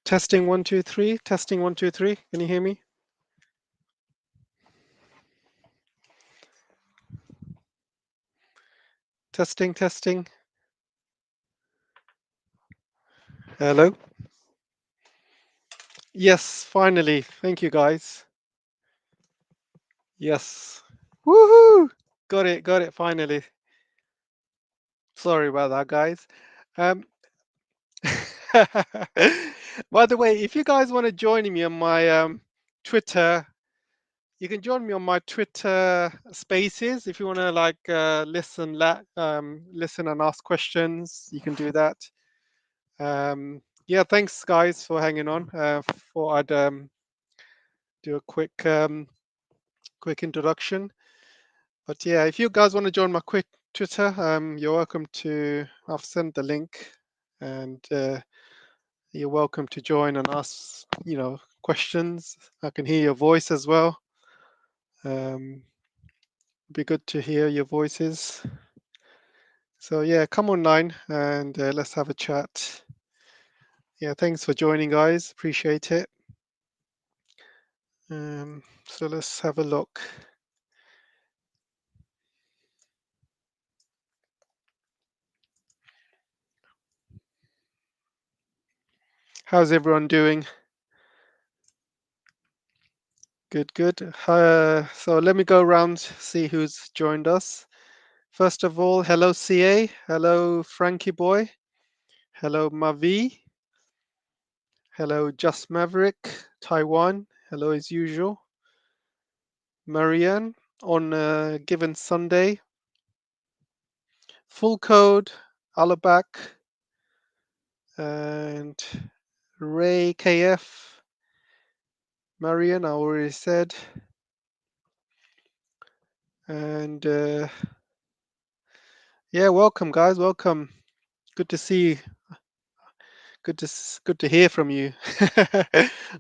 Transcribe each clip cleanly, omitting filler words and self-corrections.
Testing 1 2 3. Testing 1 2 3. Can you hear me? Testing, testing. Hello. Yes, finally. Thank you, guys. Yes. Woohoo! Got it, finally. Sorry about that, guys. By the way, if you guys want to join me on my Twitter, you can join me on my Twitter Spaces. If you want to like listen and ask questions, you can do that. Yeah, thanks guys for hanging on. Thought I'd do a quick introduction. But yeah, if you guys want to join my quick Twitter, you're welcome to. I've sent the link, and you're welcome to join and ask, questions. I can hear your voice as well. Be good to hear your voices. So yeah, come online and let's have a chat. Yeah, thanks for joining, guys. Appreciate it. So let's have a look. How's everyone doing? Good, good. So let me go around, see who's joined us. First of all, hello CA, hello Frankie Boy, hello Mavi, hello Just Maverick, Taiwan, hello as usual. Marianne, on a given Sunday. Full Code, Alabak, and Ray KF. Marianne, I already said. And yeah, welcome guys, welcome. Good to see you. Good to hear from you.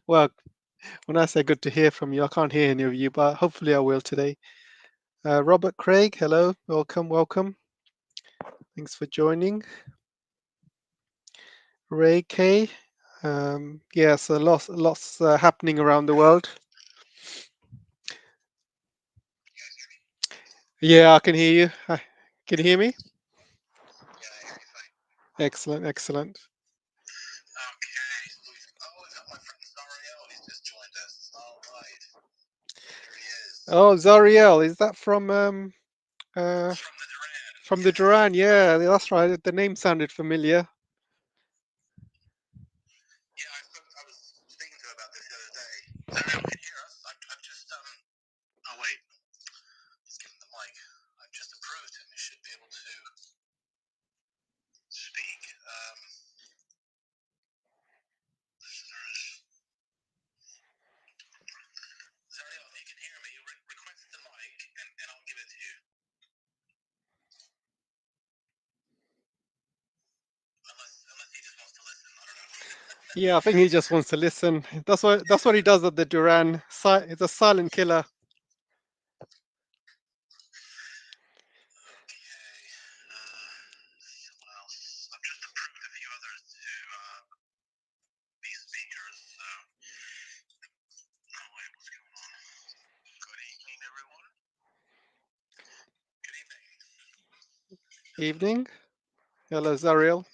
Well, when I say good to hear from you, I can't hear any of you, but hopefully I will today. Robert Craig, hello, welcome. Thanks for joining. Ray K, yeah, so lots happening around the world. Yeah, I can hear you. Can you hear me? Excellent, excellent. Oh, Zariel, is that from the Duran? Yeah, that's right. The name sounded familiar. Yeah, I think he just wants to listen. That's what he does at the Duran. It's a silent killer. Evening. Hello, Zariel.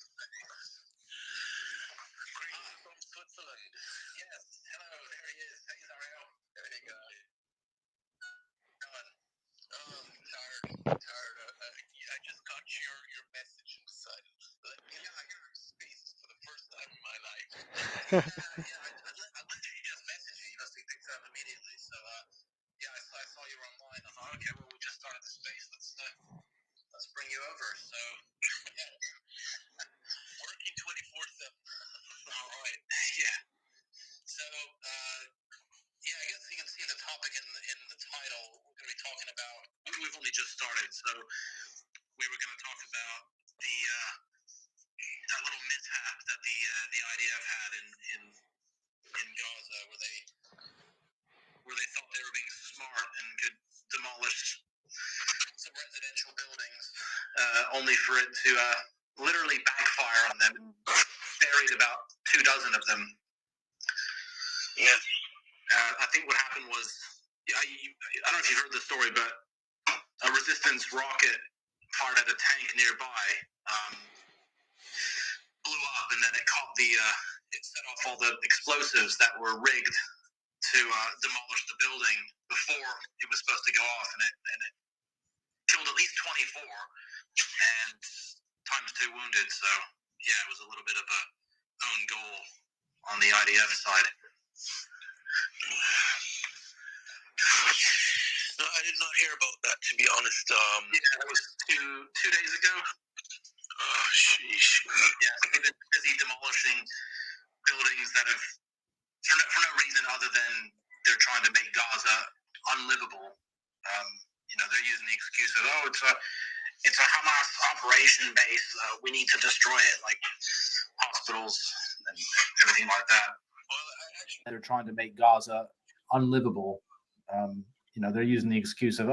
the IDF had in Gaza, where they thought they were being smart and could demolish some residential buildings, only for it to literally backfire on them. Buried about 24 of them. Yeah. I think what happened was, I don't know if you've heard the story, but a resistance rocket fired at a tank nearby blew up, and then it caught it set off all the explosives that were rigged to demolish the building before it was supposed to go off, and it killed at least 24 and times 2 wounded. So yeah, it was a little bit of a own goal on the IDF side. No, I did not hear about that, to be honest. Yeah, that was two days ago. Oh, sheesh. Yeah, so they've been busy demolishing buildings that have, for no reason other than they're trying to make Gaza unlivable. They're using the excuse of, it's a Hamas operation base. We need to destroy it, like hospitals and everything like that. Well, they're trying to make Gaza unlivable. They're using the excuse of,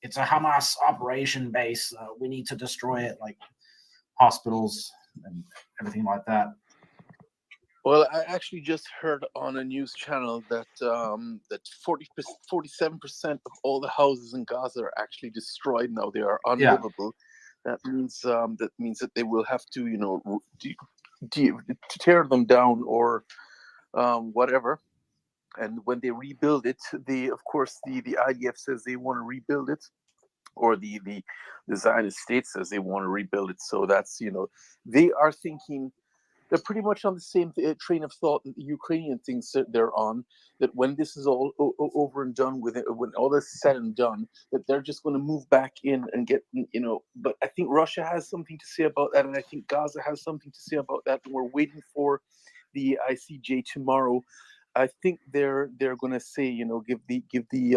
it's a Hamas operation base. We need to destroy it, like hospitals and everything like that. Well, I actually just heard on a news channel that 47% of all the houses in Gaza are actually destroyed now. They are unlivable. Yeah. That means that they will have to, tear them down or whatever. And when they rebuild it, the IDF says they want to rebuild it, or the Zionist state says they want to rebuild it. So that's they are thinking. They're pretty much on the same train of thought that the Ukrainian thinks that they're on, that when this is all over and done with it, when all this is said and done, that they're just going to move back in and get, but I think Russia has something to say about that, and I think Gaza has something to say about that, and we're waiting for the ICJ tomorrow. I think they're going to say, give the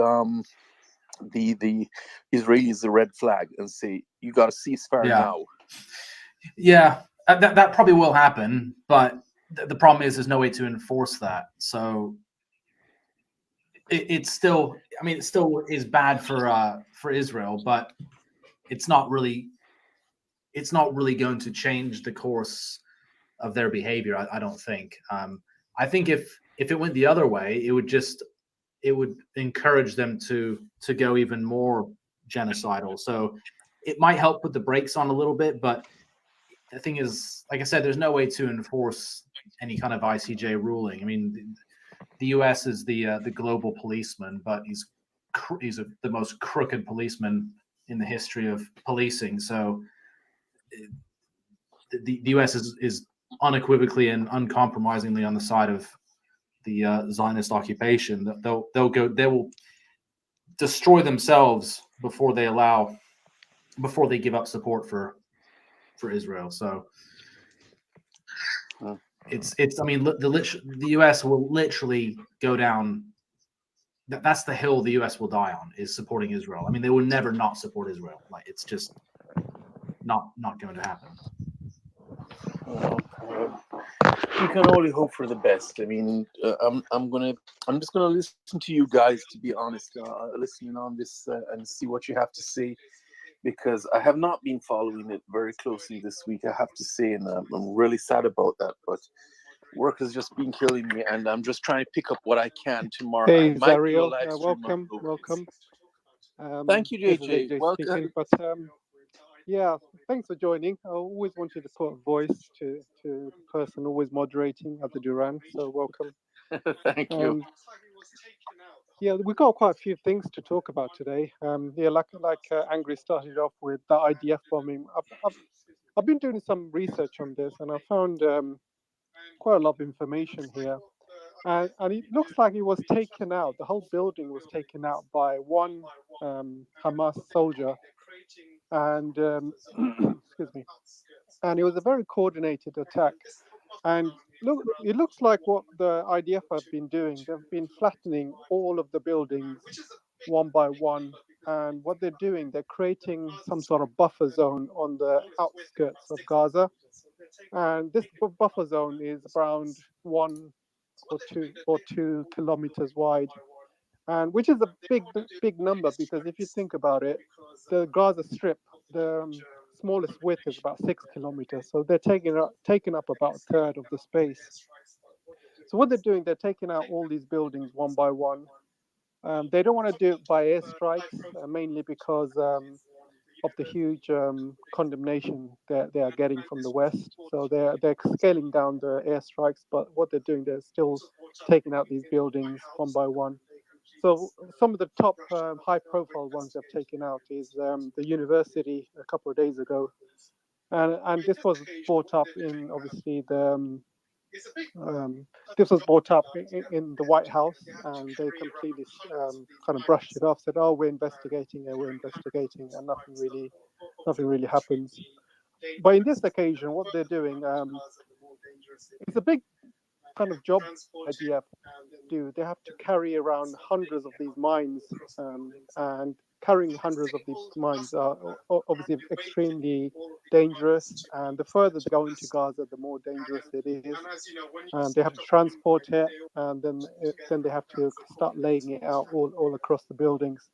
Israelis the red flag and say, you got to ceasefire now. Yeah. That probably will happen, but the problem is there's no way to enforce that. So it still is bad for Israel, but it's not really going to change the course of their behavior. I don't think. I think if it went the other way, it would encourage them to go even more genocidal. So it might help put the brakes on a little bit, but the thing is, like I said, there's no way to enforce any kind of ICJ ruling. I mean, the U.S. is the global policeman, but he's the most crooked policeman in the history of policing. So the U.S. is unequivocally and uncompromisingly on the side of the Zionist occupation. They will destroy themselves before they give up support for Israel. So it's the U.S. will literally go down. That's the hill the U.S. will die on, is supporting Israel. I mean, they will never not support Israel. Like, it's just not going to happen. We can only hope for the best. I mean, I'm just gonna listen to you guys, to be honest, listening on this and see what you have to say, because I have not been following it very closely this week, I have to say, and I'm really sad about that. But work has just been killing me, and I'm just trying to pick up what I can tomorrow. Hey, Zariel, welcome. Thank you, JJ. Welcome. Speaking, but yeah, thanks for joining. I always wanted to put a voice to the person always moderating at the Duran, so welcome. Thank you. Yeah, we've got quite a few things to talk about today. Like Angry started off with the IDF bombing. I've been doing some research on this, and I found quite a lot of information here. And it looks like it was taken out. The whole building was taken out by one Hamas soldier, and excuse me. And it was a very coordinated attack. And look, it looks like what the IDF have been doing. They've been flattening all of the buildings one by one. And what they're doing, they're creating some sort of buffer zone on the outskirts of Gaza. And this buffer zone is around 1 or 2 kilometers wide, and which is a big number, because if you think about it, the Gaza Strip, the smallest width is about 6 kilometers, so they're taking up about a third of the space. So what they're doing, they're taking out all these buildings one by one. They don't want to do it by airstrikes, mainly because of the huge condemnation that they are getting from the West. So they're scaling down the airstrikes, but what they're doing, they're still taking out these buildings one by one. So some of the top high-profile ones they've taken out is the university a couple of days ago, and this was brought up in obviously the. This was brought up in the White House, and they completely kind of brushed it off. Said, "Oh, we're investigating, and nothing really happens." But in this occasion, what they're doing, it's a big kind of job IDF do. They have to carry around hundreds of these mines, and carrying hundreds of these mines are obviously extremely dangerous. And the further they go into Gaza, the more dangerous it is. They have to transport it, and then they have to start laying it out all across the buildings.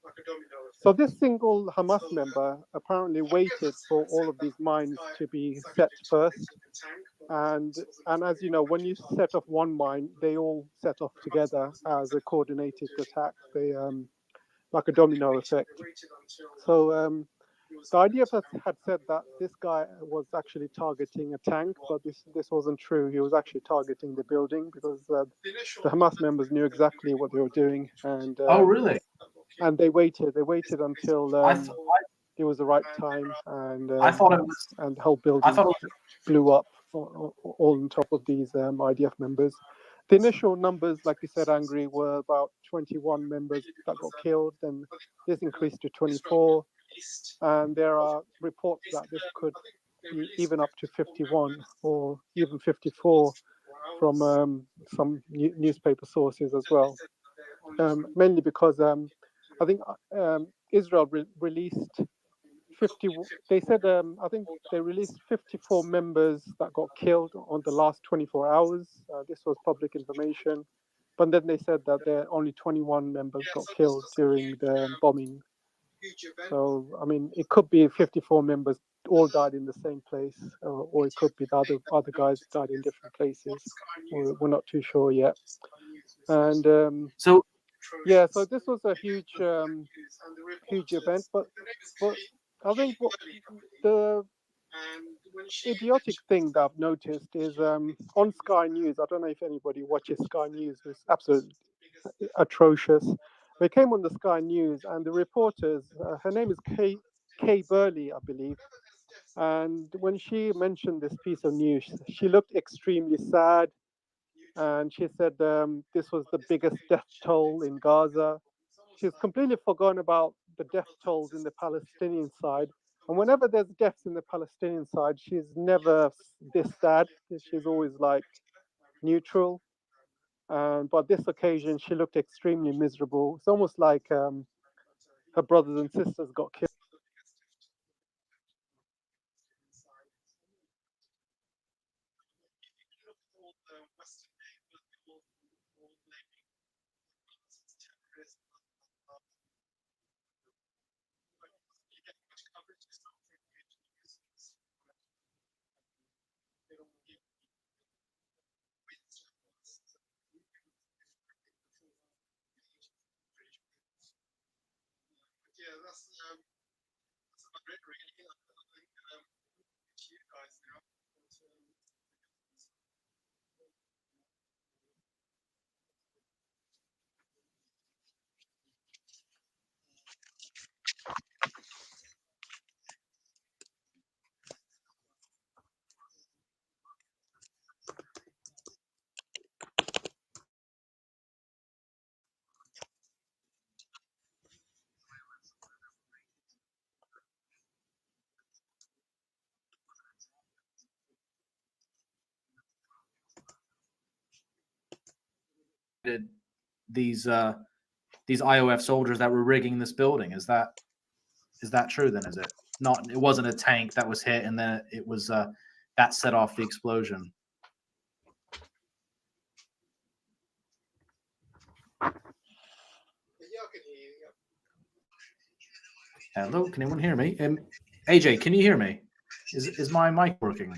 So this single Hamas member apparently waited for all of these mines to be set first. And as you know, when you set off one mine, they all set off together as a coordinated attack. They like a domino effect. So the IDF had said that this guy was actually targeting a tank, but this wasn't true. He was actually targeting the building because the Hamas members knew exactly what they were doing. And oh, really? And they waited until it was the right time, and I thought it was, and the whole building blew up all on top of these IDF members. The initial numbers, like you said, Angry, were about 21 members that got killed, and this increased to 24. And there are reports that this could be even up to 51 or even 54 from some newspaper sources as well. Mainly because I think Israel released 50. They said I think they released 54 members that got killed on the last 24 hours. This was public information, but then they said that there only 21 members got killed during the bombing. So I mean, it could be 54 members all died in the same place, or it could be the other guys died in different places. We're not too sure yet. And so this was a huge event, but I think the idiotic thing that I've noticed is on Sky News. I don't know if anybody watches Sky News. It's absolutely atrocious. They came on the Sky News, and the reporters, her name is Kay Burley, I believe. And when she mentioned this piece of news, she looked extremely sad. And she said this was the biggest death toll in Gaza. She's completely forgotten about the death tolls in the Palestinian side. And whenever there's deaths in the Palestinian side, she's never this sad. She's always like neutral. But this occasion, she looked extremely miserable. It's almost like her brothers and sisters got killed. these IOF soldiers that were rigging this building. Is that true? Then is it not? It wasn't a tank that was hit, and then it was that set off the explosion. Hello, can anyone hear me? AJ, can you hear me? Is my mic working?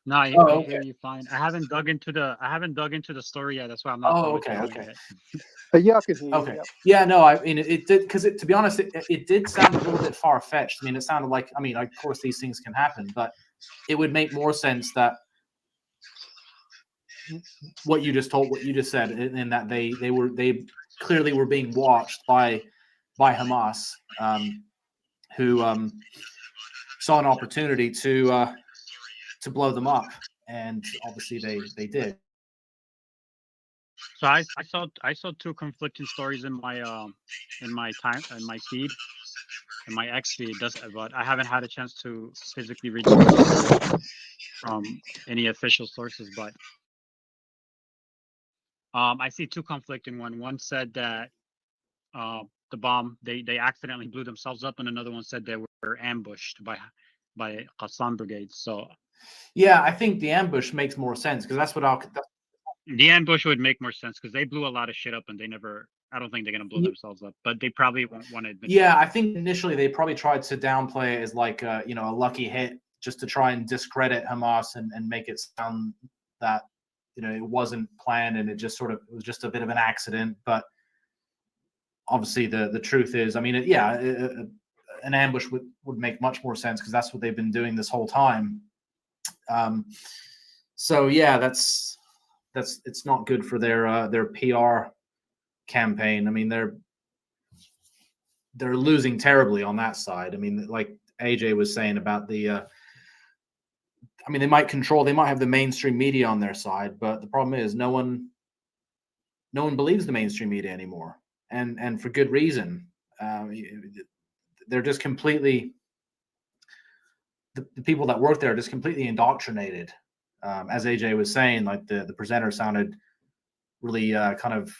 No, I Oh, hear okay. you fine. I haven't dug into the story yet. That's why I'm not Oh, fully okay, following okay. it. Yeah, I can hear you. Okay. Yeah. Yeah, no, I mean, it did, because to be honest, it did sound a little bit far-fetched. I mean, it sounded like, I mean, of course these things can happen, but it would make more sense that what you just said, in that they clearly were being watched by Hamas, who saw an opportunity to blow them up, and obviously they did. So I saw two conflicting stories in my feed, in my X feed. But I haven't had a chance to physically read the from any official sources. But I see two conflicting one. One said that the bomb they accidentally blew themselves up, and another one said they were ambushed by Qassam brigades. So Yeah, I think the ambush makes more sense, because that's what the ambush would make more sense because they blew a lot of shit up and they never. I don't think they're gonna blow themselves up, but they probably won't want to admit. Yeah, I think initially they probably tried to downplay it as like a lucky hit, just to try and discredit Hamas and make it sound that it wasn't planned and it was just a bit of an accident. But obviously the truth is, I mean, an ambush would make much more sense, because that's what they've been doing this whole time. So yeah, that's it's not good for their PR campaign. I mean, they're losing terribly on that side. I mean, like AJ was saying about the I mean, they might have the mainstream media on their side, but the problem is no one believes the mainstream media anymore, and for good reason. They're just completely, the people that work there are just completely indoctrinated. As AJ was saying, like the presenter sounded really kind of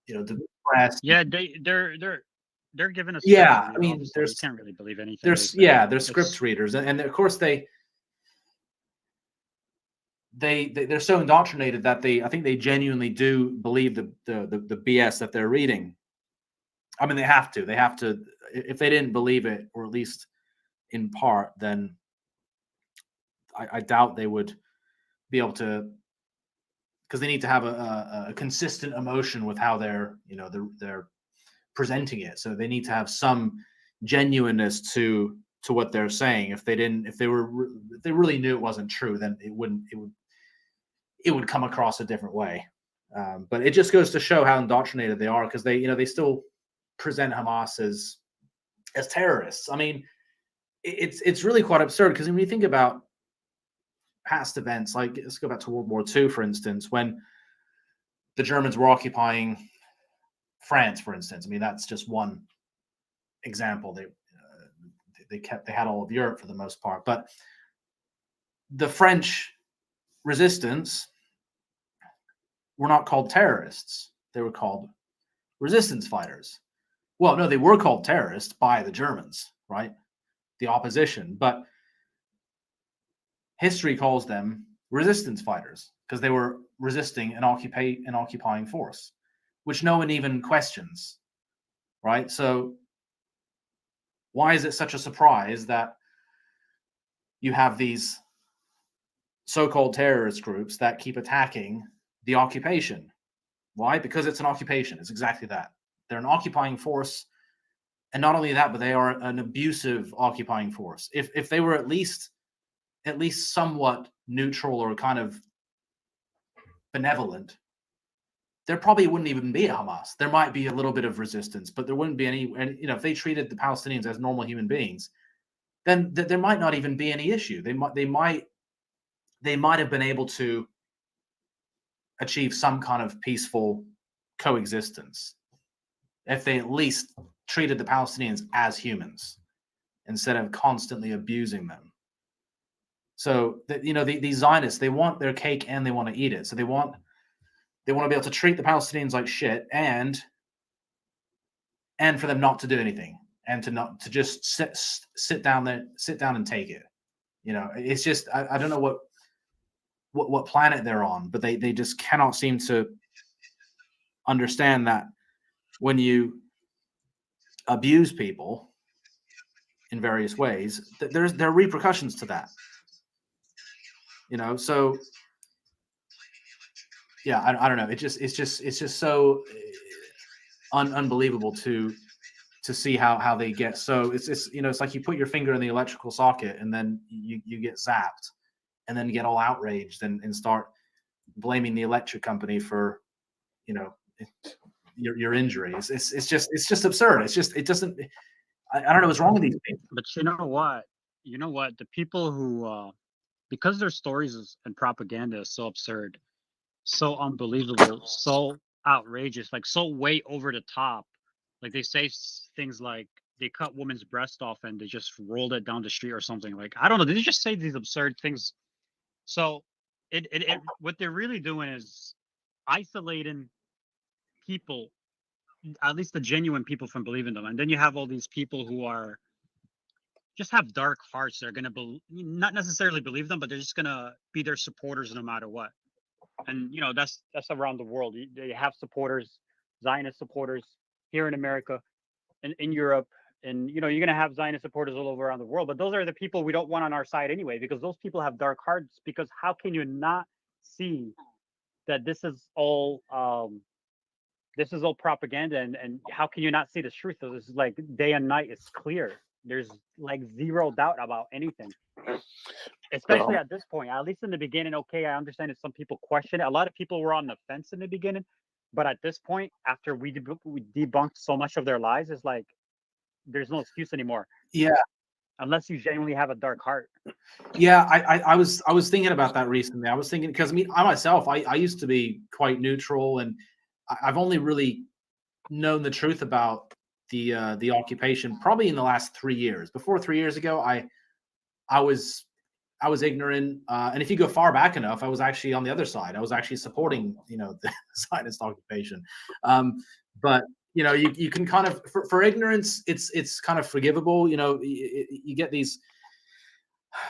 depressed. Yeah, they're giving us. Yeah, I mean, obviously, you can't really believe anything. They're script readers, and of course they're so indoctrinated that I think they genuinely do believe the BS that they're reading. I mean, they have to. If they didn't believe it, or at least in part, then I doubt they would be able to, because they need to have a consistent emotion with how they're presenting it. So they need to have some genuineness to what they're saying. If they really knew it wasn't true, then it would come across a different way. But it just goes to show how indoctrinated they are, because they still present Hamas as terrorists. I mean, it's really quite absurd, because when you think about past events, like let's go back to World War II, for instance, when the Germans were occupying France, for instance. I mean, that's just one example. They had all of Europe for the most part, but the French resistance were not called terrorists. They were called resistance fighters. Well, no, they were called terrorists by the Germans, right? The opposition, but history calls them resistance fighters, because they were resisting an occupying force, which no one even questions, right? So why is it such a surprise that you have these so-called terrorist groups that keep attacking the occupation? Why? Because it's an occupation. It's exactly that. They're an occupying force, and not only that, but they are an abusive occupying force. If they were at least somewhat neutral or kind of benevolent, there probably wouldn't even be a Hamas. There might be a little bit of resistance, but there wouldn't be any. And if they treated the Palestinians as normal human beings, then there might not even be any issue. They might have been able to achieve some kind of peaceful coexistence if they at least treated the Palestinians as humans instead of constantly abusing them. So these Zionists, they want their cake and they want to eat it. So they want to be able to treat the Palestinians like shit, and for them not to do anything, and to just sit down and take it. It's just I don't know what planet they're on, but they just cannot seem to understand that when you abuse people in various ways, there are repercussions to that. You know, so yeah, I don't know. It's just so unbelievable to see how they get. So it's you know, it's like you put your finger in the electrical socket and then you get zapped, and then you get all outraged and start blaming the electric company for, you know, your injuries. It's just absurd. It doesn't. I don't know what's wrong with these people. But you know what? The people who, because their stories and propaganda is so absurd, so unbelievable, so outrageous, like so way over the top. Like they say things like they cut women's breast off and they just rolled it down the street or something. Like, I don't know. They just say these absurd things. So it what they're really doing is isolating people, at least the genuine people, from believing them. And then you have all these people who are just have dark hearts. They're going to not necessarily believe them, but they're just going to be their supporters no matter what. And you know, that's around the world. They have supporters, Zionist supporters here in America, and in Europe, and you know, you're gonna have Zionist supporters all over around the world. But those are the people we don't want on our side anyway, because those people have dark hearts. Because how can you not see that this is all propaganda, and how can you not see the truth? So this is like day and night. It's clear. There's like zero doubt about anything. Especially at this point, at least in the beginning. Okay, I understand that some people question it. A lot of people were on the fence in the beginning, but at this point, after we debunked so much of their lies, it's like there's no excuse anymore. Yeah, unless you genuinely have a dark heart. Yeah, I was thinking about that recently. I was thinking, because I mean, I myself, I used to be quite neutral, and I've only really known the truth about the occupation probably in the last 3 years. Before 3 years ago, I was ignorant, and if you go far back enough, I was actually on the other side. I was actually supporting, the Zionist occupation. But you can kind of, for ignorance, it's kind of forgivable. You get these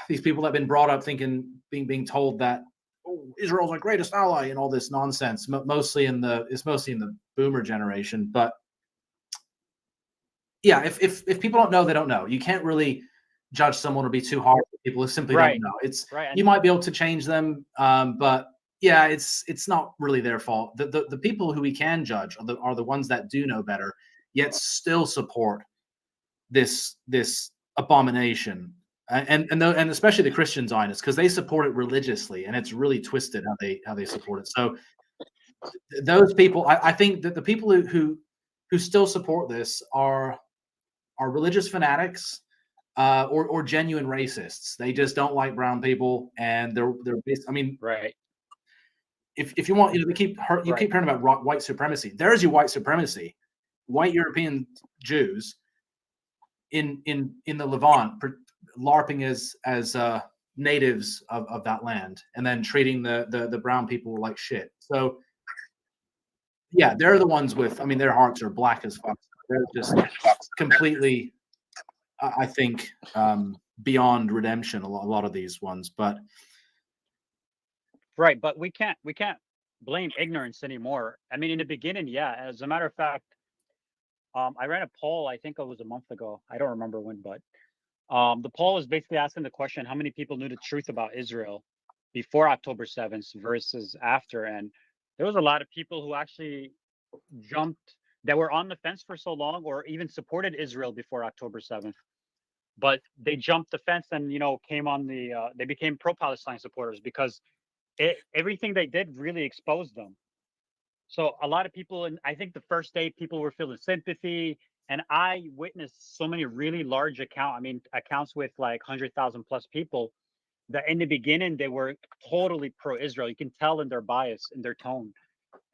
people that have been brought up thinking, being told that Israel's our greatest ally and all this nonsense. It's mostly in the boomer generation. But yeah, if people don't know, they don't know. You can't really judge someone or be too hard on people who simply don't know. It's you might be able to change them, but yeah, it's not really their fault. The people who we can judge are the ones that do know better, yet still support this abomination, and especially the Christian Zionists, because they support it religiously, and it's really twisted how they support it. So those people, I think that the people who still support this are religious fanatics. Or genuine racists. They just don't like brown people, and they're I mean, right. If you want, you keep hearing about white supremacy. There's your white supremacy. White European Jews in the Levant LARPing as natives of that land, and then treating the brown people like shit. So yeah, they're the ones with, I mean, their hearts are black as fuck. They're just completely, I think, beyond redemption, a lot of these ones. But right, but we can't blame ignorance anymore. I mean, in the beginning, yeah. As a matter of fact, I ran a poll, I think it was a month ago. I don't remember when, but the poll was basically asking the question, how many people knew the truth about Israel before October 7th versus after? And there was a lot of people who actually that were on the fence for so long, or even supported Israel before October 7th. But they jumped the fence and, came on they became pro-Palestine supporters, because everything they did really exposed them. So a lot of people, and I think the first day people were feeling sympathy, and I witnessed so many really large accounts with like 100,000 plus people, that in the beginning they were totally pro-Israel. You can tell in their bias, in their tone.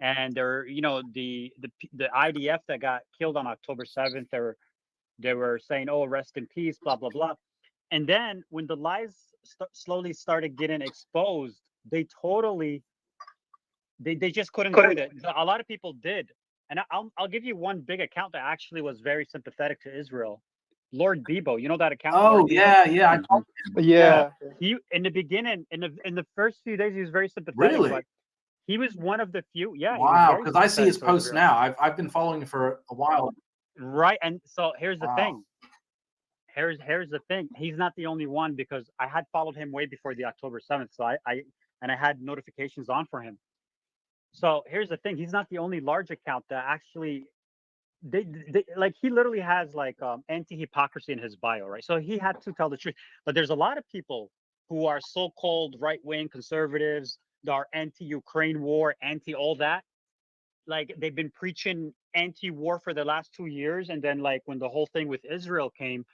And they're, the IDF that got killed on October 7th, they were saying, oh, rest in peace, blah, blah, blah. And then when the lies slowly started getting exposed, they just couldn't do it. A lot of people did. And I'll give you one big account that actually was very sympathetic to Israel. Lord Bebo, you know that account? Oh, yeah. Yeah. He, in the beginning, in the first few days, he was very sympathetic. Really? But he was one of the few. Yeah. Wow, because I see his posts now. I've been following him for a while. Right. And so here's the thing. here's the thing. He's not the only one, because I had followed him way before the October 7th. So I had notifications on for him. So here's the thing. He's not the only large account that actually they like, he literally has like anti-hypocrisy in his bio, right? So he had to tell the truth. But there's a lot of people who are so-called right-wing conservatives that are anti-Ukraine war, anti all that. Like, they've been preaching anti-war for the last 2 years, and then like when the whole thing with Israel came,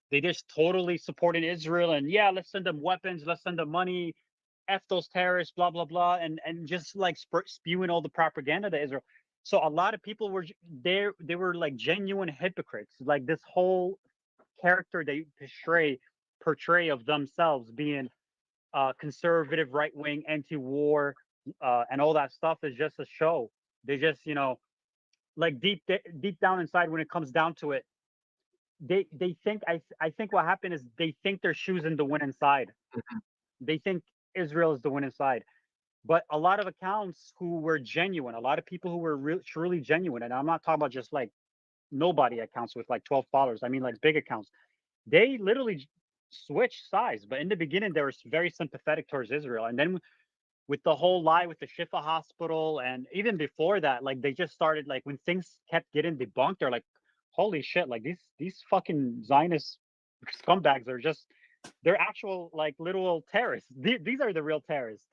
they just totally supported Israel, and yeah, let's send them weapons, let's send them money, F those terrorists, blah blah blah, and just like spewing all the propaganda to Israel. So a lot of people were there. They were like genuine hypocrites. Like, this whole character they portray of themselves being conservative, right wing, anti-war, and all that stuff is just a show. They just, like deep down inside, when it comes down to it, they think, I think what happened is they think they're choosing the winning side. They think Israel is the winning side. But a lot of accounts who were genuine, a lot of people who were truly genuine, and I'm not talking about just like nobody accounts with like 12 followers. I mean like big accounts. They literally switched sides. But in the beginning, they were very sympathetic towards Israel, and then with the whole lie with the Shifa hospital, and even before that, like they just started, like when things kept getting debunked, they're like, holy shit, like these fucking Zionist scumbags are just, they're actual like literal terrorists. These are the real terrorists.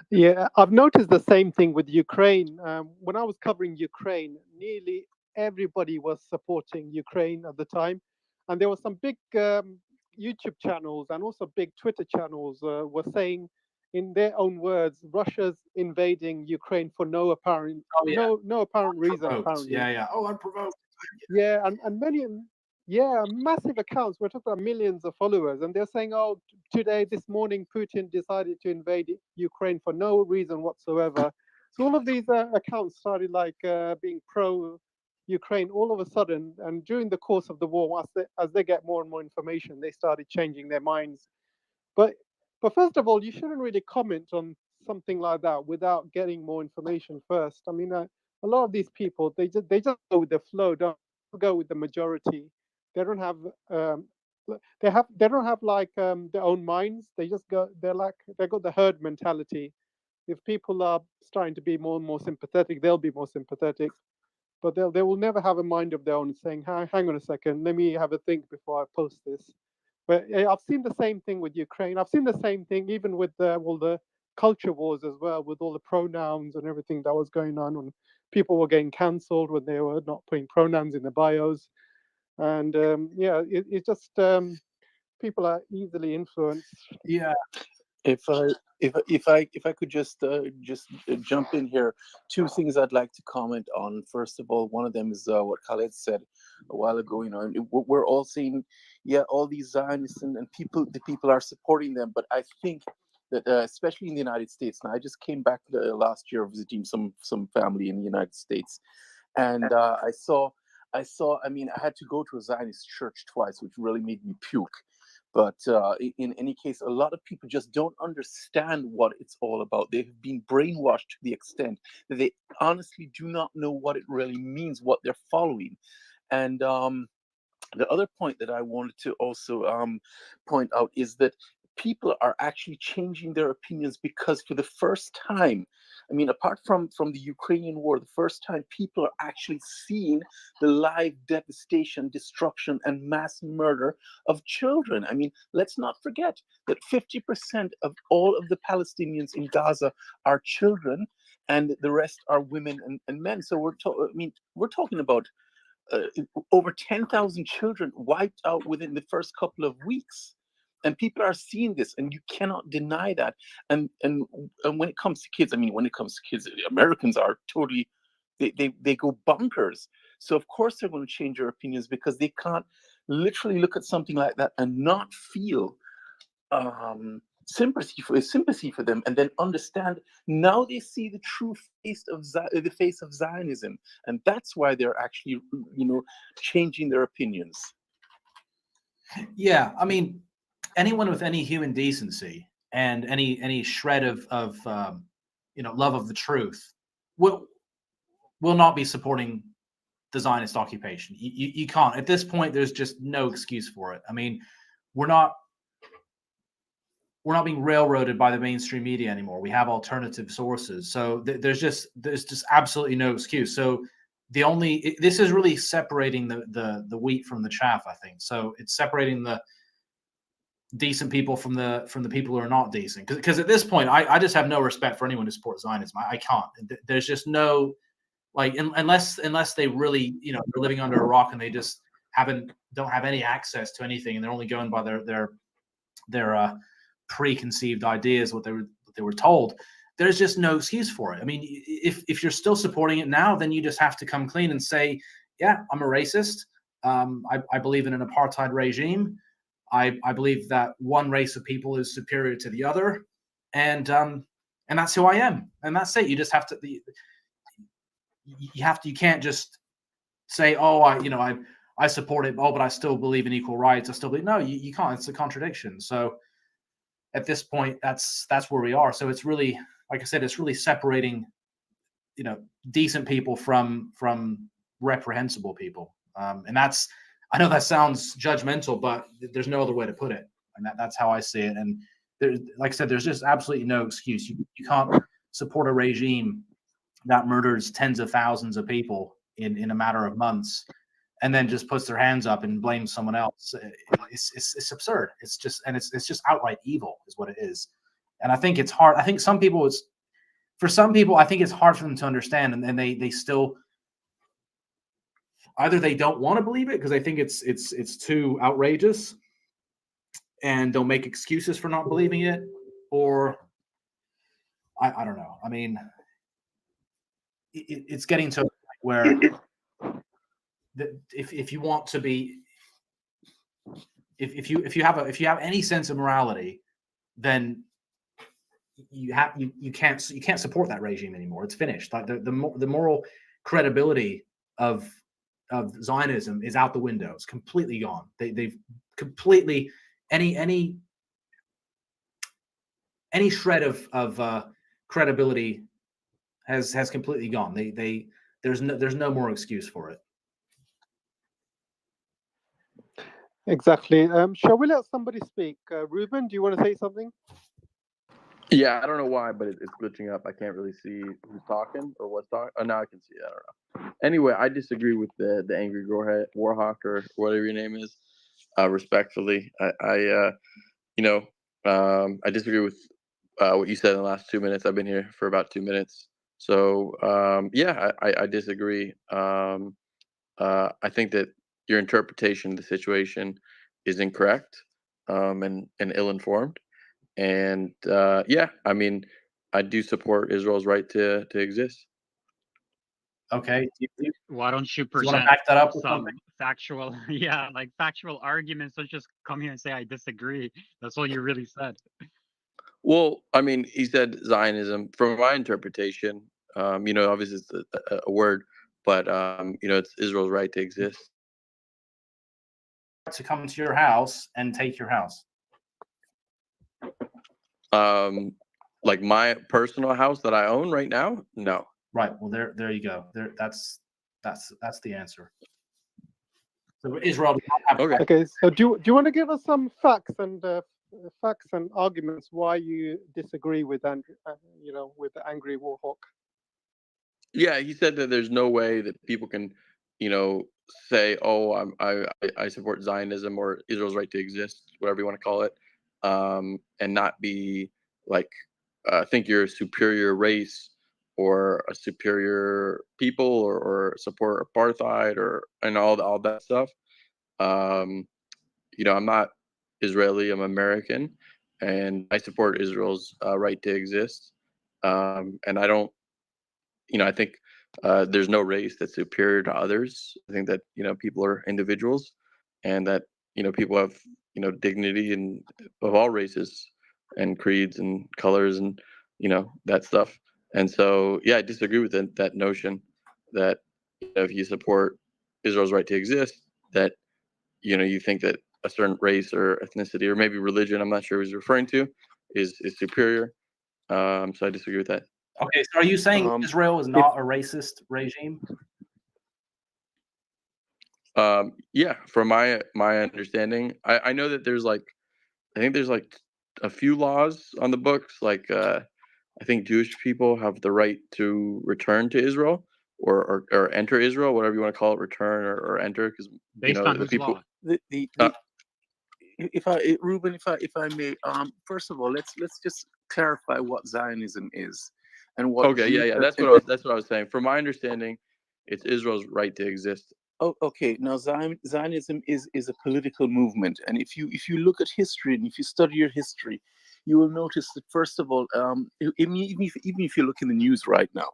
Yeah, I've noticed the same thing with Ukraine. When I was covering Ukraine, nearly everybody was supporting Ukraine at the time, and there were some big YouTube channels and also big Twitter channels were saying, in their own words, Russia's invading Ukraine for no apparent no apparent reason. Apparently, Yeah. Oh, unprovoked. yeah, and many, yeah, massive accounts. We're talking about millions of followers, and they're saying, "Oh, today, this morning, Putin decided to invade Ukraine for no reason whatsoever." So all of these accounts started like being pro-Ukraine all of a sudden, and during the course of the war, as they get more and more information, they started changing their minds. But but first of all, you shouldn't really comment on something like that without getting more information first. I mean, a lot of these people, they just go with the flow, don't go with the majority. They don't have they don't have like their own minds. They just go. They got the herd mentality. If people are starting to be more and more sympathetic, they'll be more sympathetic. But they will never have a mind of their own, saying, "Hang on a second, let me have a think before I post this." But I've seen the same thing with Ukraine. I've seen the same thing even with all the culture wars as well, with all the pronouns and everything that was going on when people were getting cancelled when they were not putting pronouns in the bios. And it's just people are easily influenced. Yeah. If I could just jump in here, two things I'd like to comment on. First of all, one of them is what Khaled said a while ago. We're all seeing, all these Zionists and the people are supporting them, but I think that especially in the United States. Now, I just came back last year visiting some family in the United States, and I saw. I mean, I had to go to a Zionist church twice, which really made me puke. But in any case, a lot of people just don't understand what it's all about. They've been brainwashed to the extent that they honestly do not know what it really means, what they're following. And the other point that I wanted to also point out is that people are actually changing their opinions because for the first time, I mean, apart from the Ukrainian war, the first time people are actually seeing the live devastation, destruction, and mass murder of children. I mean, let's not forget that 50% of all of the Palestinians in Gaza are children, and the rest are women and men. So we're talking about over 10,000 children wiped out within the first couple of weeks. And people are seeing this, and you cannot deny that. And when it comes to kids, I mean, Americans are totally, they go bonkers. So of course they're going to change their opinions because they can't literally look at something like that and not feel sympathy for them, and then understand. Now they see the true face of Zionism, and that's why they're actually, changing their opinions. Yeah, I mean, anyone with any human decency and any shred of love of the truth will not be supporting the Zionist occupation. You can't. At this point, there's just no excuse for it. I mean, we're not being railroaded by the mainstream media anymore. We have alternative sources. So there's just absolutely no excuse. So this is really separating the wheat from the chaff, I think. So it's separating the decent people from the people who are not decent. Because at this point, I just have no respect for anyone who supports Zionism. I can't. There's just no, like, unless they really, you know, they're living under a rock and they just don't have any access to anything, and they're only going by their preconceived ideas, what they were told. There's just no excuse for it. I mean, if you're still supporting it now, then you just have to come clean and say, yeah, I'm a racist. I believe in an apartheid regime. I believe that one race of people is superior to the other, and that's who I am, and that's it. You just have to. You can't just say, oh, I support it, but I still believe in equal rights. I still believe. No, you can't. It's a contradiction. So at this point, that's where we are. So it's really, like I said, it's really separating, you know, decent people from reprehensible people. And that's, I know that sounds judgmental, but there's no other way to put it. And that's how I see it. And there, like I said, there's just absolutely no excuse. You can't support a regime that murders tens of thousands of people in a matter of months, and then just puts their hands up and blames someone else. It's absurd. It's just outright evil is what it is. And I think it's hard. I think for some people, I think it's hard for them to understand, and they still, either they don't want to believe it because they think it's too outrageous, and they'll make excuses for not believing it, or I don't know. I mean, it's getting to a point where if you want to be, if you have any sense of morality, then you can't support that regime anymore. It's finished. Like the moral credibility of Zionism is out the window. It's completely gone. They've completely any shred of credibility has completely gone. There's no more excuse for it. Exactly. Shall we let somebody speak? Ruben, do you want to say something? Yeah, I don't know why, but it's glitching up. I can't really see who's talking or what's talking. Oh, now I can see it. I don't know. Anyway, I disagree with the angry Warhawk or whatever your name is. Respectfully, I disagree with what you said in the last 2 minutes. I've been here for about 2 minutes, so I disagree. I think that your interpretation of the situation is incorrect and ill-informed. And I mean, I do support Israel's right to exist. Okay. Why don't you Do you want present to back that up with some something? factual, like factual arguments? Don't just come here and say I disagree. That's all you really said. Well, I mean, he said Zionism. From my interpretation, obviously it's a word, but it's Israel's right to exist. To come to your house and take your house. Like my personal house that I own right now? No. Right. Well, there you go. That's the answer. So Israel does not have. Okay. Okay. So do you want to give us some facts and arguments why you disagree with Andrew, with the angry Warhawk? Yeah, he said that there's no way that people can, say, "Oh, I support Zionism or Israel's right to exist," whatever you want to call it, and not be like think you're a superior race or a superior people or support apartheid and all that stuff. I'm not Israeli. I'm American, and I support Israel's right to exist. And I don't. I think there's no race that's superior to others. I think that people are individuals, and that people have dignity and of all races and creeds and colors and that stuff. And so I disagree with that notion that if you support Israel's right to exist, that you think that a certain race or ethnicity or maybe religion, I'm not sure what he's referring to, is superior. So I disagree with that. Okay, so are you saying Israel is not a racist regime? Yeah, from my understanding, I know that there's like I think there's like a few laws on the books. Like I think Jewish people have the right to return to Israel or enter Israel, whatever you want to call it, return or enter, because Based on the whose people. law? Uh, If I, Ruben, if I may, first of all, let's just clarify what Zionism is and what okay, Jew. yeah, that's what I was saying. From my understanding, it's Israel's right to exist. Oh, okay. Now, Zionism is a political movement, and if you look at history and if you study your history, you will notice that first of all, even if you look in the news right now,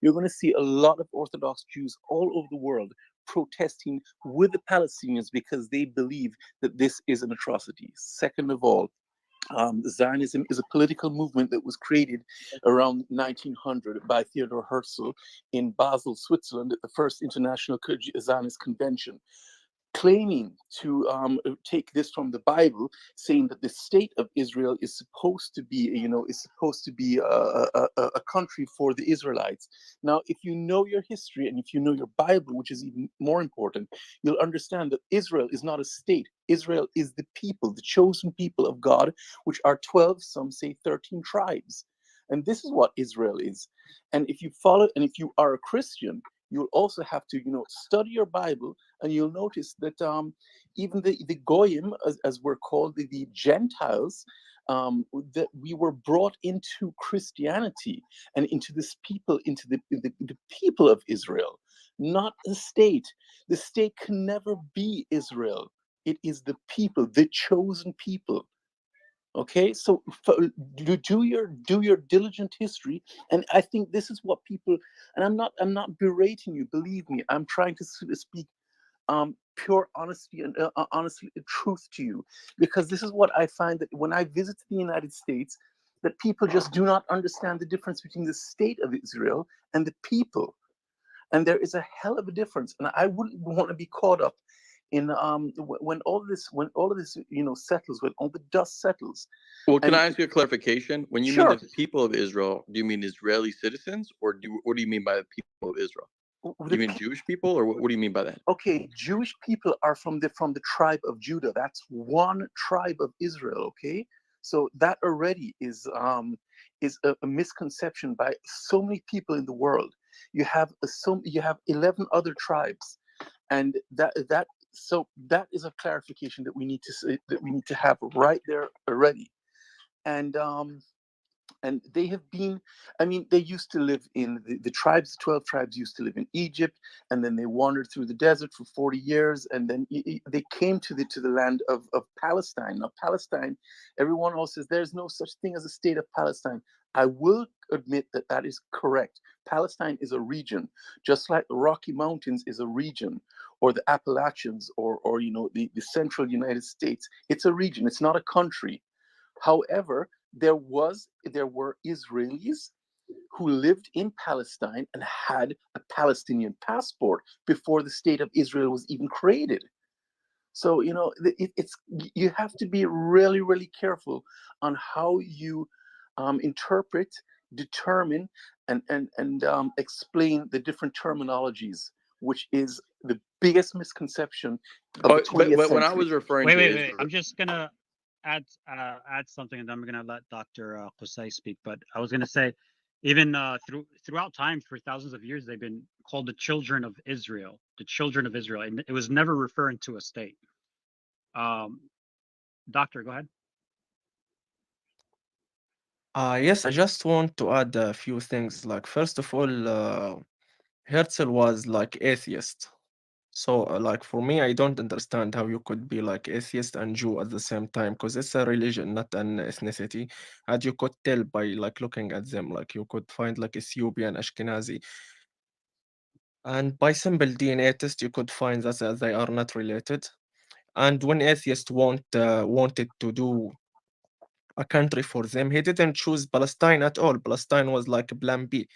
you're going to see a lot of Orthodox Jews all over the world protesting with the Palestinians because they believe that this is an atrocity. Second of all, Zionism is a political movement that was created around 1900 by Theodor Herzl in Basel, Switzerland, at the first International Zionist Convention, claiming to take this from the Bible, saying that the state of Israel is supposed to be, a country for the Israelites. Now, if you know your history and if you know your Bible, which is even more important, you'll understand that Israel is not a state. Israel is the people, the chosen people of God, which are 12, some say 13 tribes. And this is what Israel is. And if you follow, and if you are a Christian, you'll also have to, study your Bible, and you'll notice that even the goyim, as we're called, the Gentiles, that we were brought into Christianity and into this people, into the people of Israel, not the state. The state can never be Israel. It is the people, the chosen people. Okay, so you do your diligent history, and I think this is what people. And I'm not berating you. Believe me, I'm trying to speak pure honesty and honestly truth to you, because this is what I find, that when I visit the United States, that people just do not understand the difference between the state of Israel and the people, and there is a hell of a difference. And I wouldn't want to be caught up in when all of this settles, when all the dust settles. Well, can And I ask you a clarification? When you mean sure, the people of Israel, do you mean Israeli citizens, or what do you mean by the people of Israel? Do the you mean Jewish people, or what do you mean by that? okay, Jewish people are from the tribe of Judah. That's one tribe of Israel. Okay, so that already is a misconception by so many people in the world. You have 11 other tribes, and that is a clarification that we need to say, that we need to have right there already. And they have been, I mean, they used to live in the tribes, the 12 tribes used to live in Egypt, and then they wandered through the desert for 40 years, and then they came to the land of Palestine. Now, Palestine, everyone else says there's no such thing as a state of Palestine. I will admit that that is correct. Palestine is a region, just like the Rocky Mountains is a region, or the Appalachians, or the central United States. It's a region, it's not a country. However, there were Israelis who lived in Palestine and had a Palestinian passport before the state of Israel was even created. So it's you have to be really, really careful on how you interpret, determine, and explain the different terminologies, which is the biggest misconception of the But 20th when I century. was referring Wait, to wait, wait. Israel, I'm just gonna add something, and then I'm gonna let Dr. Qusay speak. But I was gonna say, even throughout time, for thousands of years, they've been called the children of Israel, the children of Israel, and it was never referring to a state. Doctor, go ahead. Yes, I just want to add a few things. Like, first of all, Herzl was like atheist. So, like, for me, I don't understand how you could be like atheist and Jew at the same time, because it's a religion, not an ethnicity. And you could tell by like looking at them, like you could find like Ethiopian, Ashkenazi, and by simple DNA test, you could find that they are not related. And when atheists wanted to do a country for them, he didn't choose Palestine at all. Palestine was like plan B.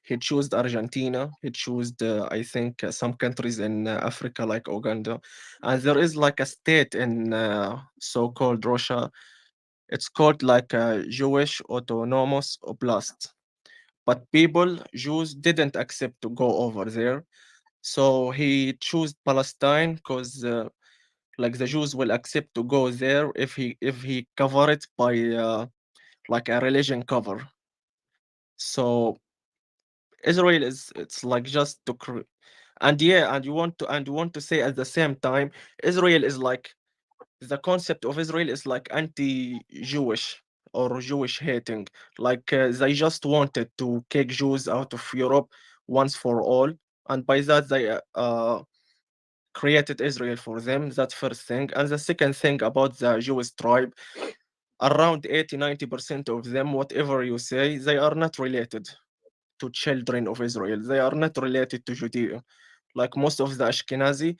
He chose Argentina. He chose, I think, some countries in Africa like Uganda. And there is like a state in so-called Russia. It's called like a Jewish Autonomous Oblast. But people, Jews, didn't accept to go over there. So he chose Palestine because like the Jews will accept to go there if he cover it by like a religion cover. So Israel is it's like just to and yeah, and you want to say at the same time Israel is like the concept of Israel is like anti-Jewish or Jewish hating. Like they just wanted to kick Jews out of Europe once for all, and by that they created Israel for them. That's first thing. And the second thing about the Jewish tribe, around 80-90% of them, whatever you say, they are not related to children of Israel. They are not related to Judea. Like most of the Ashkenazi,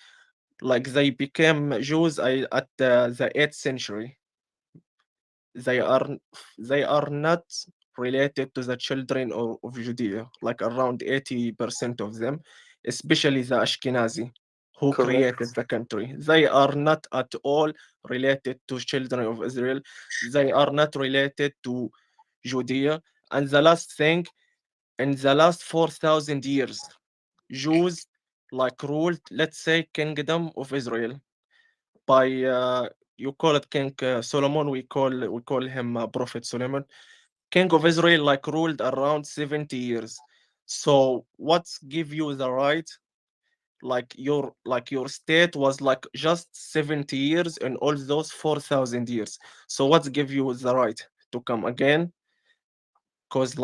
like they became Jews at the 8th century. They are they are not related to the children of Judea, like around 80% of them, especially the Ashkenazi who Correct. created the country. They are not at all related to children of Israel. They are not related to Judea. And the last thing, in the last 4,000 years, Jews like ruled, let's say, kingdom of Israel by you call it King Solomon. We call him Prophet Solomon. King of Israel like ruled around 70 years. So what's give you the right? Like your state was like just 70 years in all those 4,000 years. So what's give you the right to come again? Because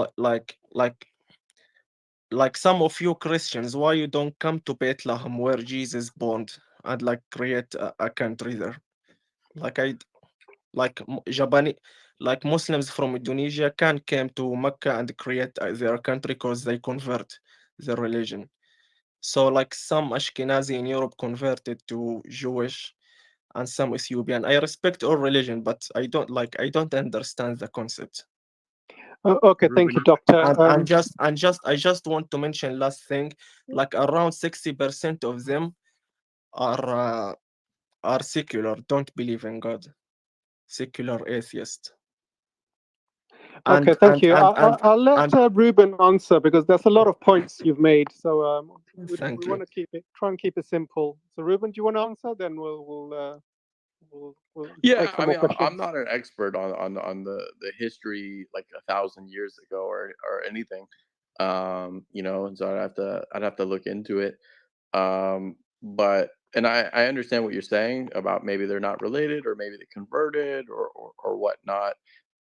like some of you Christians, why you don't come to Bethlehem where Jesus born and like create a country there? Like I like Japanese, like Muslims from Indonesia can came to Mecca and create their country because they convert their religion. So like some Ashkenazi in Europe converted to Jewish and some Ethiopian. I respect all religion, but I don't understand the concept. Okay, thank you, Doctor. I just want to mention last thing, like around 60% of them are secular, don't believe in God, secular atheist. Okay, thank you. I'll let And Ruben answer because there's a lot of points you've made. So we thank want you. to try and keep it simple. So Ruben, do you want to answer? Then we'll Yeah, take some more questions. I'm not an expert on the history like 1,000 years ago or anything. And so I'd have to look into it. But and I understand what you're saying about maybe they're not related or maybe they converted or whatnot.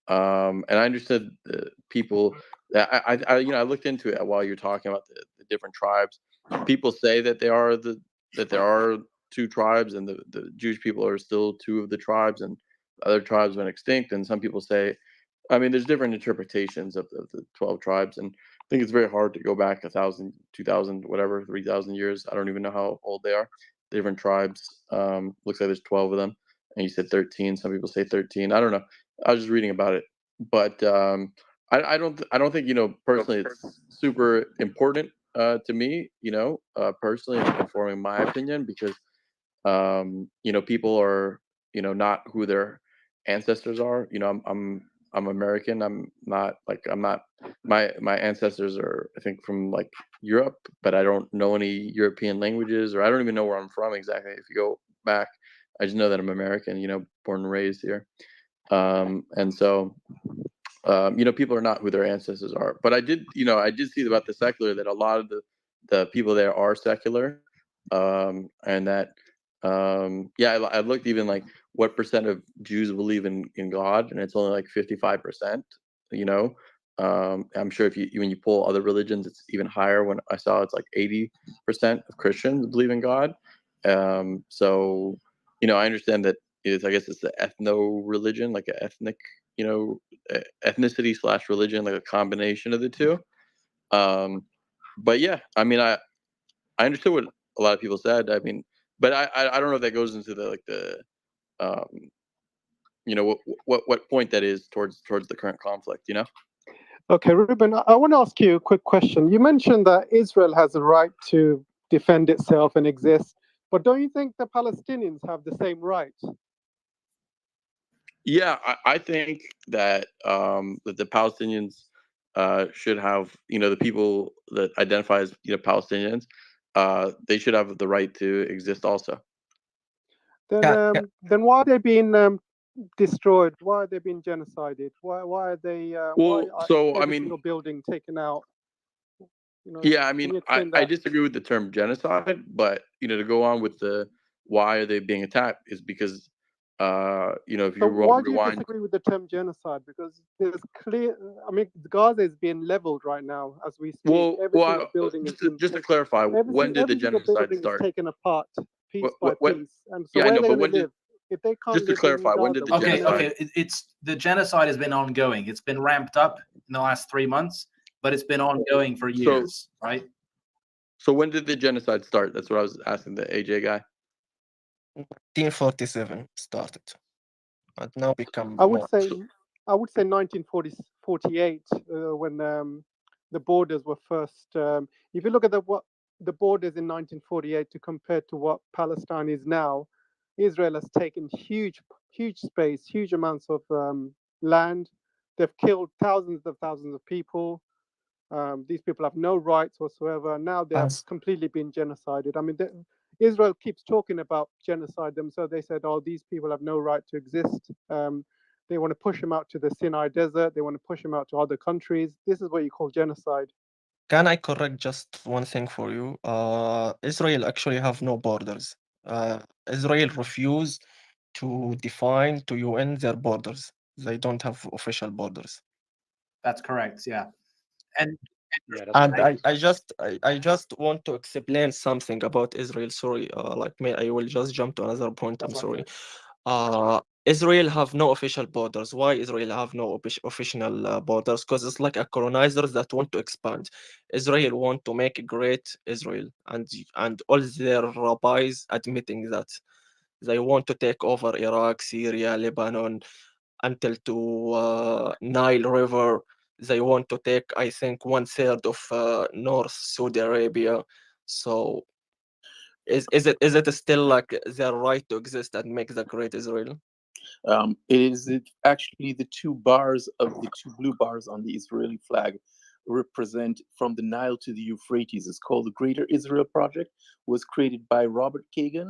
And I understood the people that I looked into it while you're talking about the different tribes. People say that that there are two tribes and the Jewish people are still two of the tribes and other tribes went extinct. And some people say, I mean, there's different interpretations of the 12 tribes. And I think it's very hard to go back 1,000, 2,000, whatever, 3,000 years. I don't even know how old they are. Different tribes. Looks like there's 12 of them. And you said 13. Some people say 13. I don't know. I was just reading about it. But I don't think, personally it's super important to me, personally in forming my opinion because people are not who their ancestors are. I'm American. I'm not my ancestors are I think from like Europe, but I don't know any European languages or I don't even know where I'm from exactly. If you go back, I just know that I'm American, born and raised here. And so people are not who their ancestors are. But I did see about the secular that a lot of the people there are secular, and that I looked even like what percent of Jews believe in God, and it's only like 55%. You know, I'm sure if you when you pull other religions, it's even higher. When I saw it's like 80% of Christians believe in God. So I understand that I guess it's the ethno religion, like an ethnic, ethnicity / religion, like a combination of the two. But yeah, I mean, I understood what a lot of people said. I mean, but I don't know if that goes into um, what point that is towards the current conflict. Okay, Ruben, I want to ask you a quick question. You mentioned that Israel has a right to defend itself and exist, but don't you think the Palestinians have the same right? Yeah, I think that that the Palestinians should have, the people that identify as Palestinians they should have the right to exist also. Then why are they being destroyed? Why are they being genocided? Why are they? Why Well, are so I every mean, single building taken out? yeah, I Can mean, you explain I that? disagree with the term genocide, but to go on with the why are they being attacked is because if So you why do you rewind, disagree with the term genocide? Because there's clear. I mean, Gaza is being leveled right now as we speak. Every single building is being just to clarify, when did the every single genocide building is start? taken apart piece by What piece. And so Yeah, I where are know, they but going to live? If they can't just to live in clarify, when Gaza, did the where are they Okay, going to genocide? live? it's the genocide has been ongoing. It's been ramped up in the last 3 months, but it's been ongoing for years, right? So when did the genocide start? That's what I was asking the AJ guy. 1947 started, and now become I would more. say 1948 when the borders were first. If you look at the borders in 1948 to compare to what Palestine is now, Israel has taken huge space, huge amounts of land. They've killed thousands of people. These people have no rights whatsoever. Now they have As completely been genocided. I mean, Israel keeps talking about genocide them, so they said, "Oh, these people have no right to exist." They want to push them out to the Sinai Desert. They want to push them out to other countries. This is what you call genocide. can I correct just one thing for you? Israel actually have no borders. Israel refuse to define to UN their borders. They don't have official borders. That's correct. Yeah, and Yeah, that's And correct. I just want to explain something about Israel. Sorry, I will just jump to another point. I'm that's sorry. right. Israel have no official borders. Why Israel have no official borders? Because it's like a colonizers that want to expand. Israel want to make a great Israel, and all their rabbis admitting that they want to take over Iraq, Syria, Lebanon, until to Nile River. They want to take, I think, 1/3 of North Saudi Arabia. So is it still like their right to exist and make the great Israel? Actually the two blue bars on the Israeli flag represent from the Nile to the Euphrates. It's called the Greater Israel Project. Was created by Robert Kagan,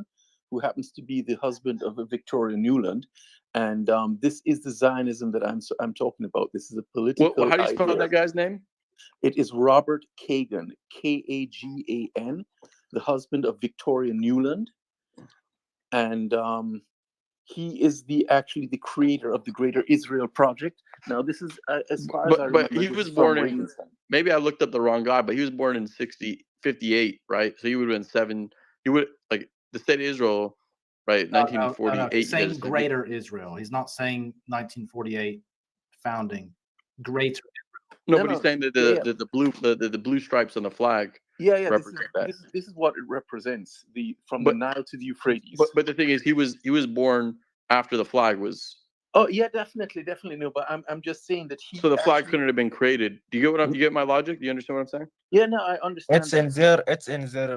who happens to be the husband of Victoria Nuland, and this is the Zionism that I'm talking about. This is a political How do you spell idea. that guy's name? It is Robert Kagan, Kagan, the husband of Victoria Nuland, and he is actually the creator of the Greater Israel Project. Now, this is as far as I But remember, he this was is from born in. Reagan's time. Maybe I looked up the wrong guy, but he was born in 58, right? So he would have been 7. He would like the state of Israel, right? No, 1948. he's saying Yes, Greater Israel. He's not saying 1948 founding. Greater. No, No, but he's no, saying that yeah, the blue stripes on the flag yeah. represent that. This is what it represents. From the But Nile to the Euphrates. but the thing is, he was born after the flag was. Oh yeah, definitely no. But I'm just saying that So he the flag actually. couldn't have been created. Do you get you get my logic? Do you understand what I'm saying? Yeah, no, I understand It's that. in their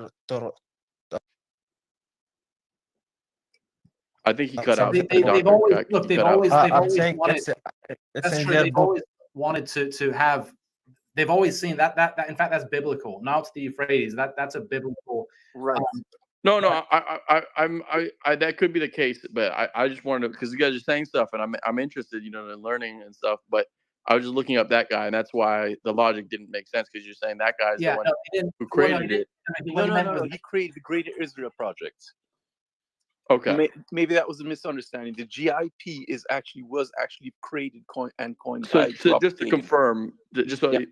I think he cut it's in out. their The They've doctor always guy. look. He They've cut out. I'm always saying wanted. it's That's in true. their They've book. always wanted to have. They've always seen that in fact that's biblical. Now to the Euphrates. That's a biblical. Right. No, that could be the case, but I just wanted to, because you guys are saying stuff, and I'm interested, in learning and stuff. But I was just looking up that guy, and that's why the logic didn't make sense, because you're saying that guy's the one who created it. No. He created the Greater Israel Project. Okay. Maybe that was a misunderstanding. The GIP was actually created and coined So, by Robert just to Kagan. confirm, just so Yeah.